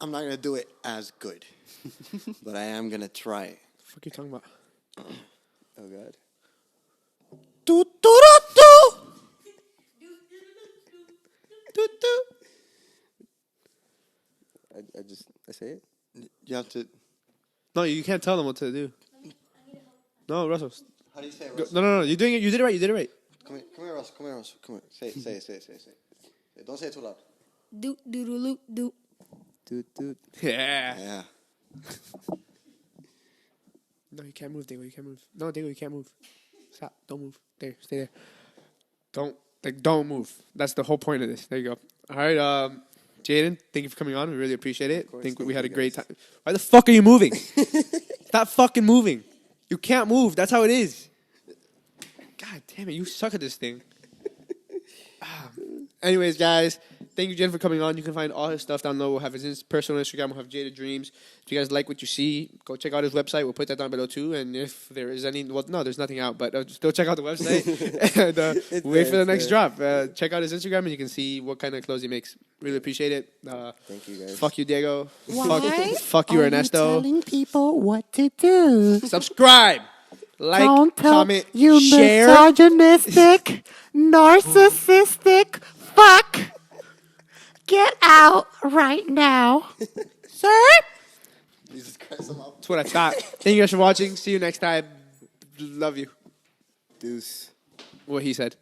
B: I'm not going to do it as good, but I am going to try it.
A: The fuck you talking about?
C: Oh, God.
B: Do, do, do, do. Do, do.
C: I say it?
B: You have to.
A: No, you can't tell them what to do. No, Russell.
B: How do you say it,
A: Go,
B: Russell?
A: no. You're doing it. You did it right. You did it right.
B: Come here, Russell. Come here, Russell. Come here. Say it. Don't say it too loud.
D: Do do do do.
C: Doot.
A: Yeah.
B: Yeah.
A: No, you can't move, Diego. You can't move. No, Diego, you can't move. Stop. Don't move. There. Stay there. Don't move. That's the whole point of this. There you go. All right, Jaden, thank you for coming on. We really appreciate it.
C: course,
A: Think we
C: thank
A: had a
C: you,
A: great
C: guys.
A: time. Why the fuck are you moving? Stop fucking moving. You can't move. That's how it is. God damn it. You suck at this thing. Anyways, guys, thank you, Jaden, for coming on. You can find all his stuff down low. We'll have his personal Instagram. We'll have JADED Dreams. If you guys like what you see, go check out his website. We'll put that down below too. And if there is any, well, no, there's nothing out, but just go check out the website and wait for the next drop. Check out his Instagram and you can see what kind of clothes he makes. Really appreciate it.
C: Thank you, guys.
A: Fuck you, Diego.
E: Why
A: Fuck you,
E: are
A: Ernesto.
E: you telling people what to do?
A: Subscribe, like,
E: Don't tell
A: comment,
E: you
A: share.
E: misogynistic, narcissistic fuck. Get out right now, sir.
B: Jesus Christ, I'm out.
A: That's what I thought. Thank you guys for watching. See you next time. Love you.
C: Deuce.
A: What he said.